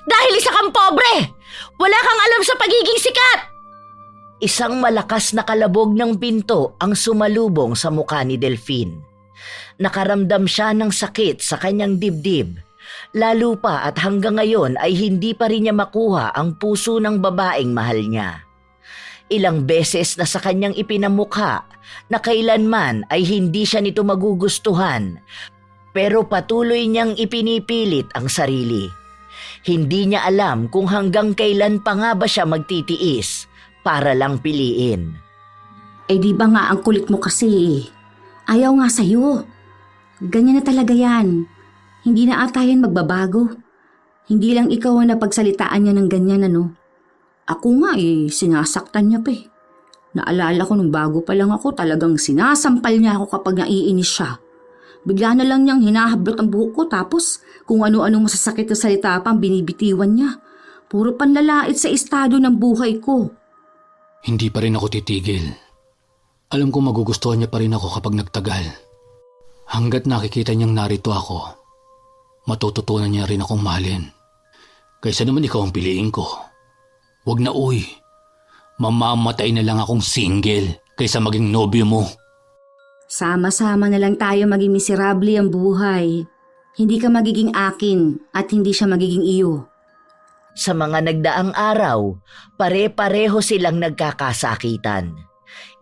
[SPEAKER 1] dahil isa kang pobre. Wala kang alam sa pagiging sikat. Isang malakas na kalabog ng pinto ang sumalubong sa mukha ni Delphine. Nakaramdam siya ng sakit sa kanyang dibdib. Lalo pa at hanggang ngayon ay hindi pa rin niya makuha ang puso ng babaeng mahal niya. Ilang beses na sa kanyang ipinamukha na kailanman ay hindi siya nito magugustuhan, pero patuloy niyang ipinipilit ang sarili. Hindi niya alam kung hanggang kailan pa nga ba siya magtitiis para lang piliin.
[SPEAKER 2] Eh di ba nga ang kulit mo kasi? Ayaw nga sa'yo. Ganyan na talaga yan. Hindi na ata yan magbabago. Hindi lang ikaw ang napagsalitaan niya ng ganyan ano. Ako nga sinasaktan niya pa eh. Naalala ko nung bago pa lang ako talagang sinasampal niya ako kapag naiinis siya. Bigla na lang niyang hinahablot ang buhok ko tapos kung ano-ano masasakit na salita pa ang binibitiwan niya. Puro panlalait sa estado ng buhay ko.
[SPEAKER 3] Hindi pa rin ako titigil. Alam ko magugustuhan niya pa rin ako kapag nagtagal. Hanggat nakikita niyang narito ako, matututunan niya rin akong mahalin. Kaysa naman ikaw ang piliin ko. Huwag na uy. Mamamatay na lang akong single kaysa maging nobyo mo.
[SPEAKER 2] Sama-sama na lang tayo maging miserable ang buhay. Hindi ka magiging akin at hindi siya magiging iyo.
[SPEAKER 1] Sa mga nagdaang araw, pare-pareho silang nagkakasakitan.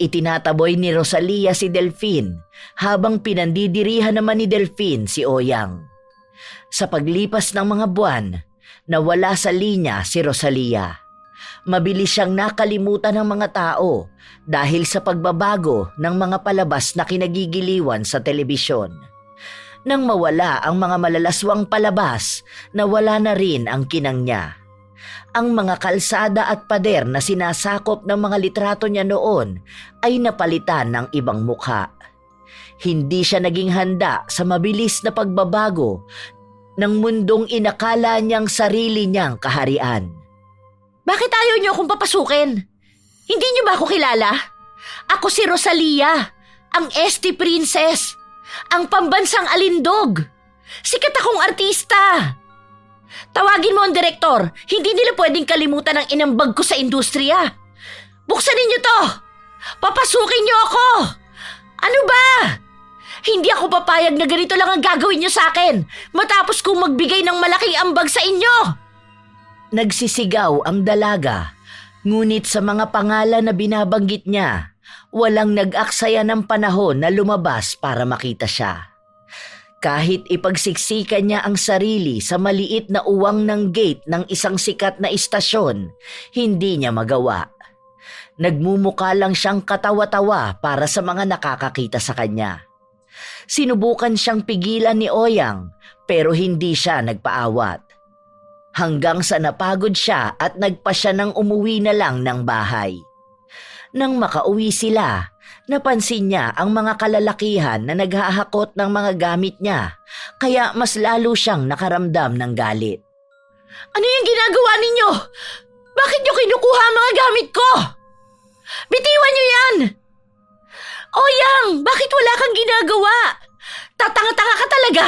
[SPEAKER 1] Itinataboy ni Rosalia si Delphine habang pinandidirihan naman ni Delphine si Oyang. Sa paglipas ng mga buwan, nawala sa linya si Rosalia. Mabilis siyang nakalimutan ng mga tao dahil sa pagbabago ng mga palabas na kinagigiliwan sa telebisyon. Nang mawala ang mga malalaswang palabas, nawala na rin ang kinang niya. Ang mga kalsada at pader na sinasakop ng mga litrato niya noon ay napalitan ng ibang mukha. Hindi siya naging handa sa mabilis na pagbabago ng mundong inakala niyang sarili niyang kaharian. Bakit ayaw niyo akong papasukin? Hindi niyo ba ako kilala? Ako si Rosalia, ang ST Princess, ang pambansang alindog. Sikat akong artista! Tawagin mo ang direktor. Hindi nila pwedeng kalimutan ang inambag ko sa industriya. Buksan ninyo to! Papasukin niyo ako! Ano ba? Hindi ako papayag na ganito lang ang gagawin niyo sa akin matapos kong magbigay ng malaking ambag sa inyo! Nagsisigaw ang dalaga, ngunit sa mga pangalan na binabanggit niya, walang nag-aksaya ng panahon na lumabas para makita siya. Kahit ipagsiksikan niya ang sarili sa maliit na uwang ng gate ng isang sikat na istasyon, hindi niya magawa. Nagmumuka lang siyang katawa-tawa para sa mga nakakakita sa kanya. Sinubukan siyang pigilan ni Oyang pero hindi siya nagpaawat. Hanggang sa napagod siya at nagpa siya ng umuwi na lang ng bahay. Nang makauwi sila, napansin niya ang mga kalalakihan na naghahakot ng mga gamit niya, kaya mas lalo siyang nakaramdam ng galit. Ano yung ginagawa ninyo? Bakit niyo kinukuha ang mga gamit ko? Bitiwan niyo yan! Oyang, bakit wala kang ginagawa? Tatanga-tanga ka talaga!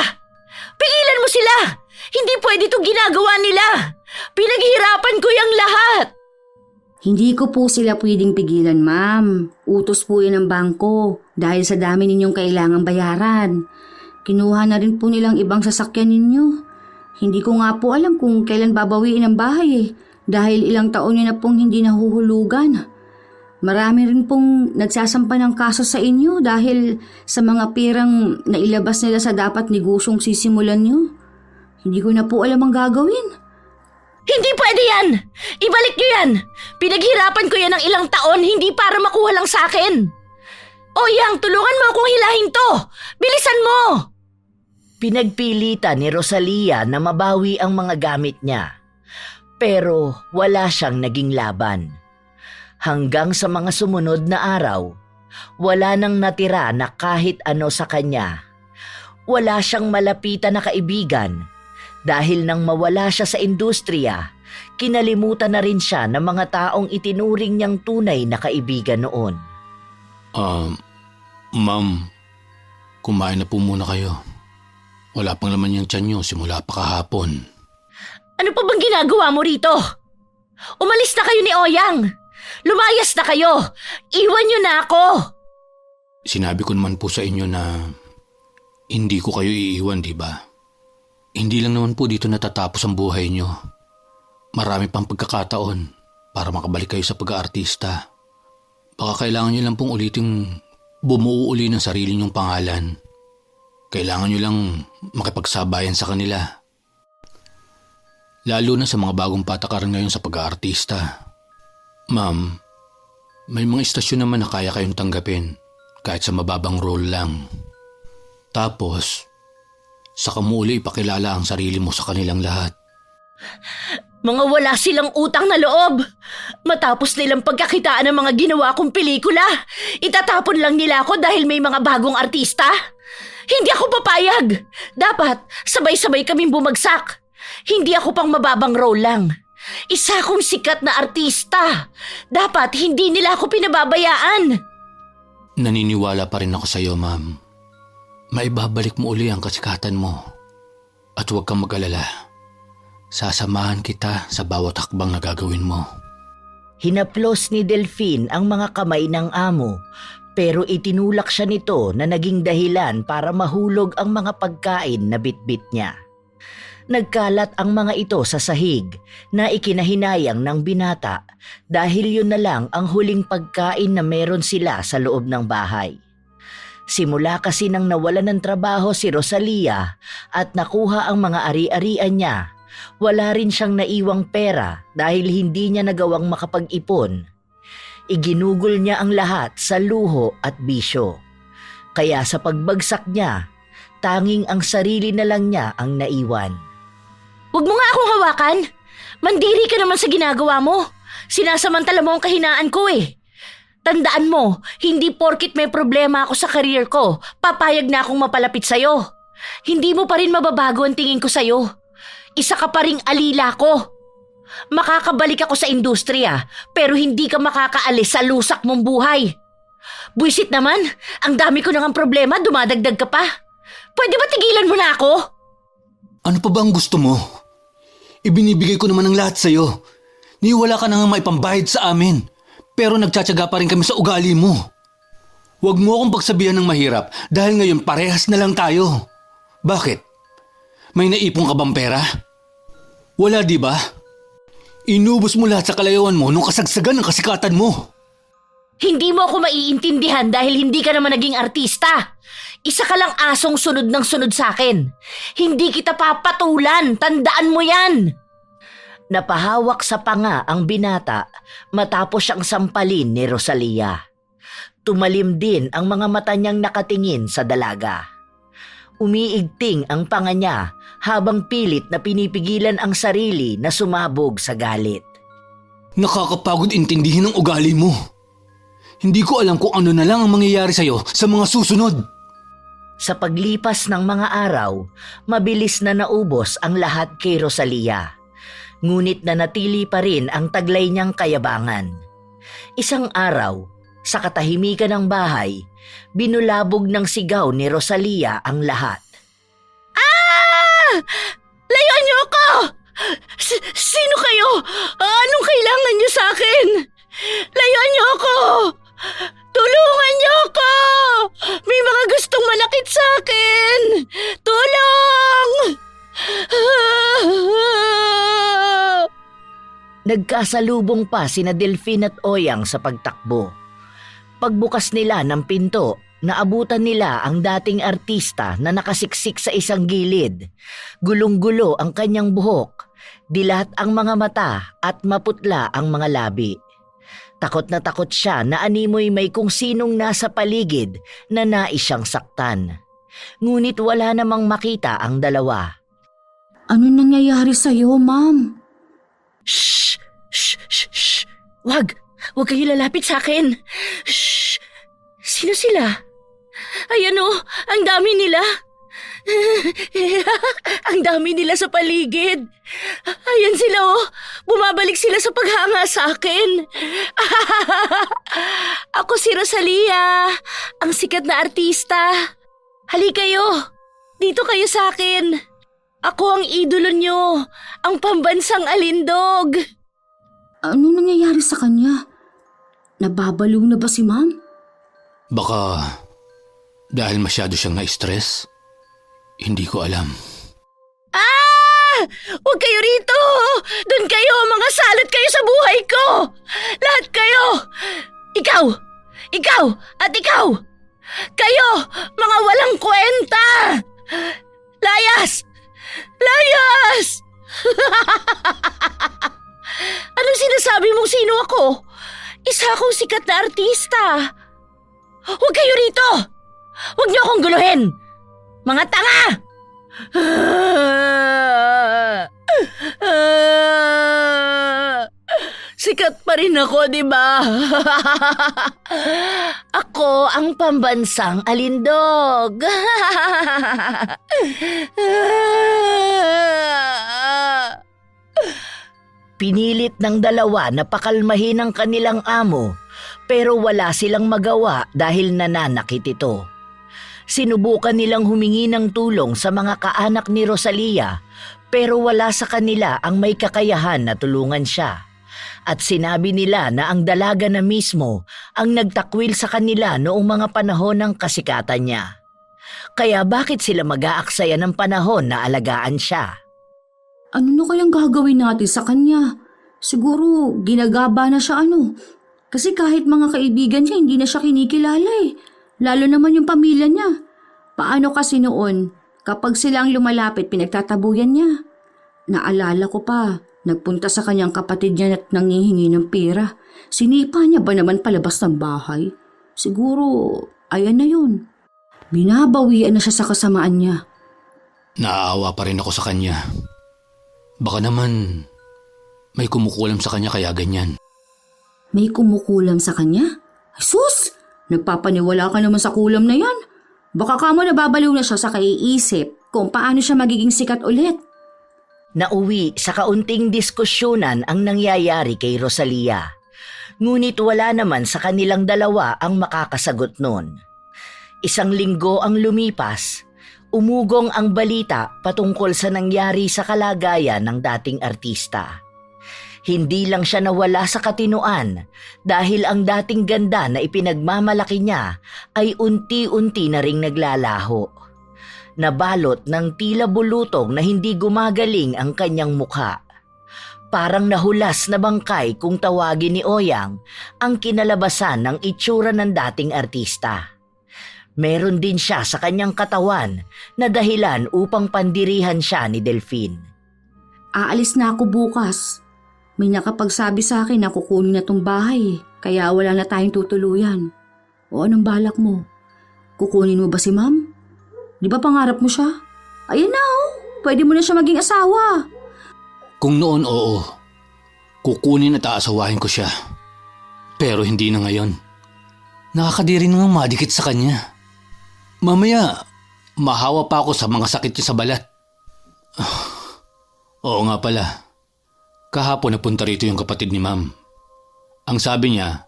[SPEAKER 1] Pigilan mo sila! Hindi pwede itong ginagawa nila! Pinaghihirapan ko yung lahat!
[SPEAKER 2] Hindi ko po sila pwedeng pigilan, ma'am. Utos po yan ng bangko dahil sa dami ninyong kailangang bayaran. Kinuha na rin po nilang ibang sasakyan ninyo. Hindi ko nga po alam kung kailan babawiin ang bahay dahil ilang taon nyo na pong hindi nahuhulugan. Marami rin pong nagsasampa ng kaso sa inyo dahil sa mga pirang nailabas nila sa dapat negosyong sisimulan nyo. Hindi ko na po alam ang gagawin.
[SPEAKER 1] Hindi pwede yan! Ibalik niyo yan! Pinaghirapan ko yan ng ilang taon, hindi para makuha lang sa akin! Oyang, tulungan mo akong hilahin to! Bilisan mo! Pinagpilitan ni Rosalia na mabawi ang mga gamit niya. Pero wala siyang naging laban. Hanggang sa mga sumunod na araw, wala nang natira na kahit ano sa kanya. Wala siyang malapitan na kaibigan. Dahil nang mawala siya sa industriya, kinalimutan na rin siya ng mga taong itinuring niyang tunay na kaibigan noon.
[SPEAKER 3] Ma'am, kumain na po muna kayo. Wala pang laman yung tiyan nyo simula pa kahapon.
[SPEAKER 1] Ano pa bang ginagawa mo rito? Umalis na kayo ni Oyang! Lumayas na kayo! Iwan niyo na ako!
[SPEAKER 3] Sinabi ko naman po sa inyo na hindi ko kayo iiwan, di ba? Hindi lang naman po dito natatapos ang buhay nyo. Marami pang pagkakataon para makabalik kayo sa pag-aartista. Baka kailangan nyo lang pong uliting bumuo uli ng sarili nyong pangalan. Kailangan nyo lang makipagsabayan sa kanila. Lalo na sa mga bagong patakaran ngayon sa pag-aartista. Ma'am, may mga istasyon naman na kaya kayong tanggapin kahit sa mababang role lang. Tapos, saka mo uli ipakilala ang sarili mo sa kanilang lahat.
[SPEAKER 1] Mga wala silang utang na loob. Matapos nilang pagkakitaan ng mga ginawa kong pelikula, itatapon lang nila ako dahil may mga bagong artista. Hindi ako papayag. Dapat sabay-sabay kaming bumagsak. Hindi ako pang mababang role lang. Isa akong sikat na artista. Dapat hindi nila ako pinababayaan.
[SPEAKER 3] Naniniwala pa rin ako sa iyo, ma'am. Maibabalik mo uli ang kasikatan mo. At huwag kang mag-alala. Sasamahan kita sa bawat hakbang na gagawin mo.
[SPEAKER 1] Hinaplos ni Delphine ang mga kamay ng amo, pero itinulak siya nito na naging dahilan para mahulog ang mga pagkain na bitbit niya. Nagkalat ang mga ito sa sahig na ikinahinayang ng binata dahil yun na lang ang huling pagkain na meron sila sa loob ng bahay. Simula kasi nang nawalan ng trabaho si Rosalia at nakuha ang mga ari-arian niya, wala rin siyang naiwang pera dahil hindi niya nagawang makapag-ipon. Iginugol niya ang lahat sa luho at bisyo. Kaya sa pagbagsak niya, tanging ang sarili na lang niya ang naiwan. Huwag mo nga akong hawakan! Mandiri ka naman sa ginagawa mo! Sinasamantala mo ang kahinaan ko eh! Tandaan mo, hindi porkit may problema ako sa career ko, papayag na akong mapalapit sa'yo. Hindi mo pa rin mababago ang tingin ko sa'yo. Isa ka pa ring alila ko. Makakabalik ako sa industriya, pero hindi ka makakaalis sa lusak mong buhay. Buisit naman, ang dami ko nang problema, dumadagdag ka pa. Pwede ba tigilan mo na ako?
[SPEAKER 3] Ano pa ba ang gusto mo? Ibinibigay ko naman ang lahat sa'yo. Wala ka na nga maipambayad sa amin. Pero nagtsatsaga pa rin kami sa ugali mo. Huwag mo akong pagsabihan ng mahirap dahil ngayon parehas na lang tayo. Bakit? May naipong ka bang pera? Wala, di ba? Inubos mo lahat sa kalayawan mo nung kasagsagan ng kasikatan mo.
[SPEAKER 1] Hindi mo ako maiintindihan dahil hindi ka naman naging artista. Isa ka lang asong sunod ng sunod sa akin. Hindi kita papatulan, tandaan mo yan. Napahawak sa panga ang binata matapos siyang sampalin ni Rosalia. Tumalim din ang mga mata niyang nakatingin sa dalaga. Umiigting ang panga niya habang pilit na pinipigilan ang sarili na sumabog sa galit.
[SPEAKER 3] Nakakapagod intindihin ang ugali mo. Hindi ko alam kung ano na lang ang mangyayari sa'yo sa mga susunod.
[SPEAKER 1] Sa paglipas ng mga araw, mabilis na naubos ang lahat kay Rosalia. Ngunit nanatili pa rin ang taglay niyang kayabangan. Isang araw, sa katahimikan ng bahay, binulabog ng sigaw ni Rosalia ang lahat. Ah! Layuan niyo ako! Sino kayo? Anong kailangan niyo sa akin? Layuan niyo ako! Tulungan niyo ako! May mga gustong manakit sa akin! Tulong! Nagkasalubong pa sina Delphine at Oyang sa pagtakbo. Pagbukas nila ng pinto, naabutan nila ang dating artista na nakasiksik sa isang gilid. Gulong-gulo ang kanyang buhok, dilat ang mga mata at maputla ang mga labi. Takot na takot siya na animoy may kung sinong nasa paligid na nais siyang saktan. Ngunit wala namang makita ang dalawa.
[SPEAKER 2] Ano nangyayari sa'yo, ma'am?
[SPEAKER 1] Shh! Shh! Shh! Shh! Wag kayo lalapit sa akin. Shh! Sino sila? Ayan o, ang dami nila. Ang dami nila sa paligid. Ayan sila oh, bumabalik sila sa paghanga sa akin. Ako si Rosalia, ang sikat na artista. Halika kayo, dito kayo sa akin. Ako ang idolo nyo, ang pambansang alindog.
[SPEAKER 2] Ano nangyayari sa kanya? Nababaliw na ba si ma'am?
[SPEAKER 3] Baka dahil masyado siyang na-stress? Hindi ko alam.
[SPEAKER 1] Ah! Huwag kayo rito! Doon kayo! Mga salot kayo sa buhay ko! Lahat kayo! Ikaw! Ikaw! At ikaw! Kayo! Mga walang kwenta! Layas! Layas! Anong sinasabi mong sino ako? Isa akong sikat na artista. Huwag kayo rito! Huwag niyo akong guluhin! Mga tanga! Sikat pa rin ako, di ba? Ako ang pambansang alindog. Pinilit ng dalawa na pakalmahin ang kanilang amo, pero wala silang magawa dahil nananakit ito. Sinubukan nilang humingi ng tulong sa mga kaanak ni Rosalia, pero wala sa kanila ang may kakayahan na tulungan siya. At sinabi nila na ang dalaga na mismo ang nagtakwil sa kanila noong mga panahon ng kasikatan niya. Kaya bakit sila mag-aaksaya ng panahon na alagaan siya?
[SPEAKER 2] Ano na kayang gagawin natin sa kanya? Siguro ginagaba na siya Kasi kahit mga kaibigan niya hindi na siya kinikilala Lalo naman yung pamilya niya. Paano kasi noon, kapag sila ang lumalapit, pinagtatabuyan niya? Naalala ko pa, nagpunta sa kanyang kapatid niya at nangihingi ng pera. Sinipa niya ba naman palabas ng bahay? Siguro, ayan na yun. Binabawian na siya sa kasamaan niya.
[SPEAKER 3] Naaawa pa rin ako sa kanya. Baka naman may kumukulam sa kanya kaya ganyan.
[SPEAKER 2] May kumukulam sa kanya? Ay sus! Nagpapaniwala ka naman sa kulam na yan. Baka kamo nababaliw na siya sa kaiisip kung paano siya magiging sikat ulit.
[SPEAKER 1] Nauwi sa kaunting diskusyonan ang nangyayari kay Rosalia. Ngunit wala naman sa kanilang dalawa ang makakasagot nun. Isang linggo ang lumipas. umugong ang balita patungkol sa nangyari sa kalagayan ng dating artista. Hindi lang siya nawala sa katinuan dahil ang dating ganda na ipinagmamalaki niya ay unti-unti na ring naglalaho. Nabalot ng tila bulutong na hindi gumagaling ang kanyang mukha. Parang nahulas na bangkay kung tawagin ni Oyang ang kinalabasan ng itsura ng dating artista. Meron din siya sa kanyang katawan na dahilan upang pandirihan siya ni Delphine.
[SPEAKER 2] Aalis na ako bukas. May nakapagsabi sa akin na kukunin na tong bahay, kaya wala na tayong tutuluyan. O anong balak mo? Kukunin mo ba si Ma'am? Di ba pangarap mo siya? Ayan na oh, pwede mo na siya maging asawa.
[SPEAKER 3] Kung noon oo, kukunin at aasawahin ko siya. Pero hindi na ngayon. Nakakadiri na nga madikit sa kanya. Mamaya, mahawa pa ako sa mga sakit niya sa balat. Oo nga pala. Kahapon napunta rito yung kapatid ni Ma'am. Ang sabi niya,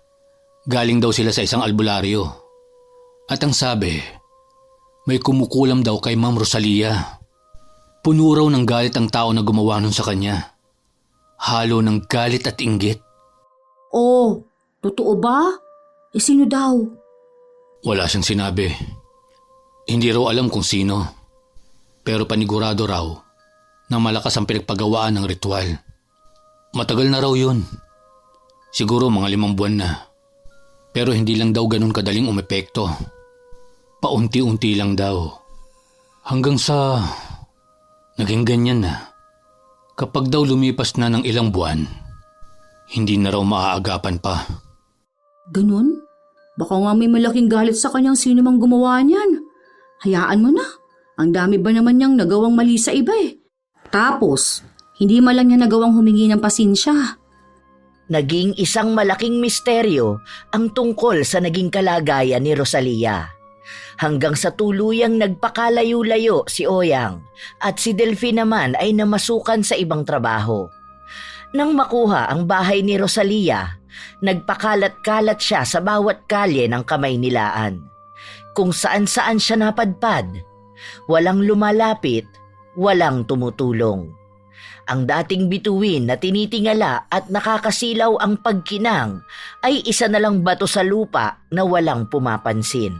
[SPEAKER 3] galing daw sila sa isang albularyo. At ang sabi, may kumukulam daw kay Ma'am Rosalia. Puno raw ng galit ang tao na gumawa nun sa kanya. Halo ng galit at inggit.
[SPEAKER 2] Oh, totoo ba? Sino daw?
[SPEAKER 3] Wala siyang sinabi. Hindi raw alam kung sino. Pero panigurado raw na malakas ang pinagpagawaan ng ritual. Matagal na raw yun. Siguro mga 5 buwan na. Pero hindi lang daw ganun kadaling umepekto. Paunti-unti lang daw. Hanggang sa naging ganyan na. Kapag daw lumipas na ng ilang buwan, hindi na raw maaagapan pa.
[SPEAKER 2] Ganun? Baka nga may malaking galit sa kanyang sino mang gumawa niyan. Hayaan mo na. Ang dami ba naman niyang nagawang mali sa iba eh. Tapos, hindi man lang niya nagawang humingi ng pasensya.
[SPEAKER 1] Naging isang malaking misteryo ang tungkol sa naging kalagayan ni Rosalia. Hanggang sa tuluyang nagpakalayo-layo si Oyang at si Delphine naman ay namasukan sa ibang trabaho. Nang makuha ang bahay ni Rosalia, nagpakalat-kalat siya sa bawat kalye ng Kamaynilaan. Kung saan-saan siya napadpad, walang lumalapit, walang tumutulong. Ang dating bituin na tinitingala at nakakasilaw ang pagkinang ay isa na lang bato sa lupa na walang pumapansin.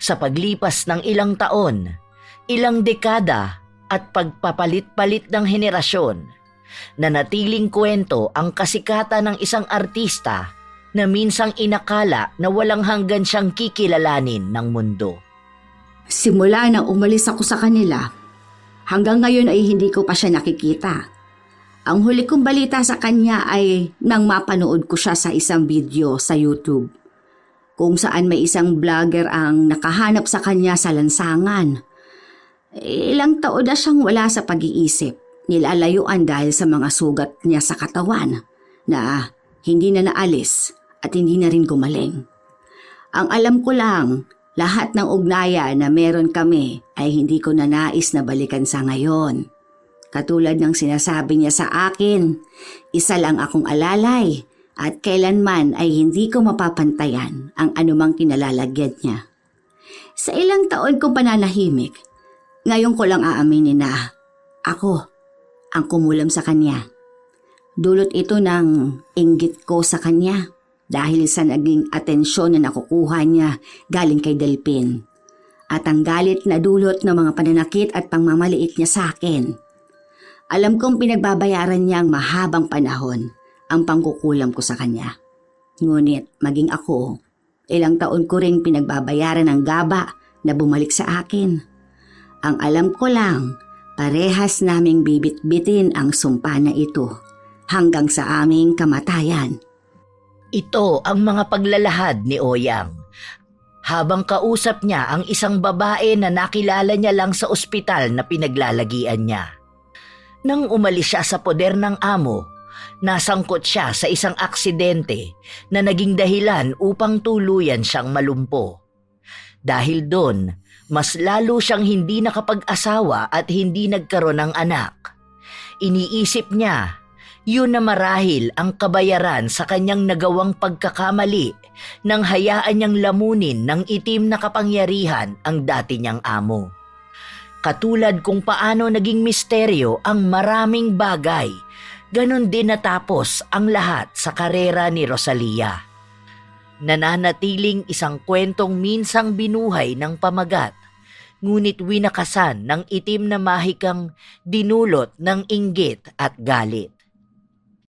[SPEAKER 1] Sa paglipas ng ilang taon, ilang dekada at pagpapalit-palit ng henerasyon, nanatiling kwento ang kasikatan ng isang artista na minsang inakala na walang hanggan siyang kikilalanin ng mundo.
[SPEAKER 2] Simula na umalis ako sa kanila, hanggang ngayon ay hindi ko pa siya nakikita. Ang huli kong balita sa kanya ay nang mapanood ko siya sa isang video sa YouTube, kung saan may isang vlogger ang nakahanap sa kanya sa lansangan. Ilang taon na siyang wala sa pag-iisip, nilalayuan dahil sa mga sugat niya sa katawan na hindi na naalis at hindi na rin gumaling. Ang alam ko lang, lahat ng ugnayan na meron kami ay hindi ko na nais na balikan sa ngayon. Katulad ng sinasabi niya sa akin, isa lang akong alalay at kailanman ay hindi ko mapapantayan ang anumang kinalalagyan niya. Sa ilang taon kong pananahimik, ngayon ko lang aaminin na ako ang kumulam sa kanya. Dulot ito ng inggit ko sa kanya dahil sa naging atensyon na nakukuha niya galing kay Delphine at ang galit na dulot ng mga pananakit at pangmamaliit niya sa akin. Alam kong pinagbabayaran niya ang mahabang panahon ang pangkukulam ko sa kanya. Ngunit maging ako, ilang taon ko ring pinagbabayaran ng gaba na bumalik sa akin. Ang alam ko lang, parehas naming bibit-bitin ang sumpa na ito hanggang sa aming kamatayan.
[SPEAKER 1] Ito ang mga paglalahad ni Oyang. Habang kausap niya ang isang babae na nakilala niya lang sa ospital na pinaglalagian niya. Nang umalis siya sa poder ng amo, nasangkot siya sa isang aksidente na naging dahilan upang tuluyan siyang malumpo. Dahil doon, mas lalo siyang hindi nakapag-asawa at hindi nagkaroon ng anak. Iniisip niya, yun na marahil ang kabayaran sa kanyang nagawang pagkakamali nang hayaan niyang lamunin ng itim na kapangyarihan ang dati niyang amo. Katulad kung paano naging misteryo ang maraming bagay, ganon din natapos ang lahat sa karera ni Rosalia. Nananatiling isang kwentong minsang binuhay ng pamagat, ngunit winakasan ng itim na mahikang dinulot ng inggit at galit.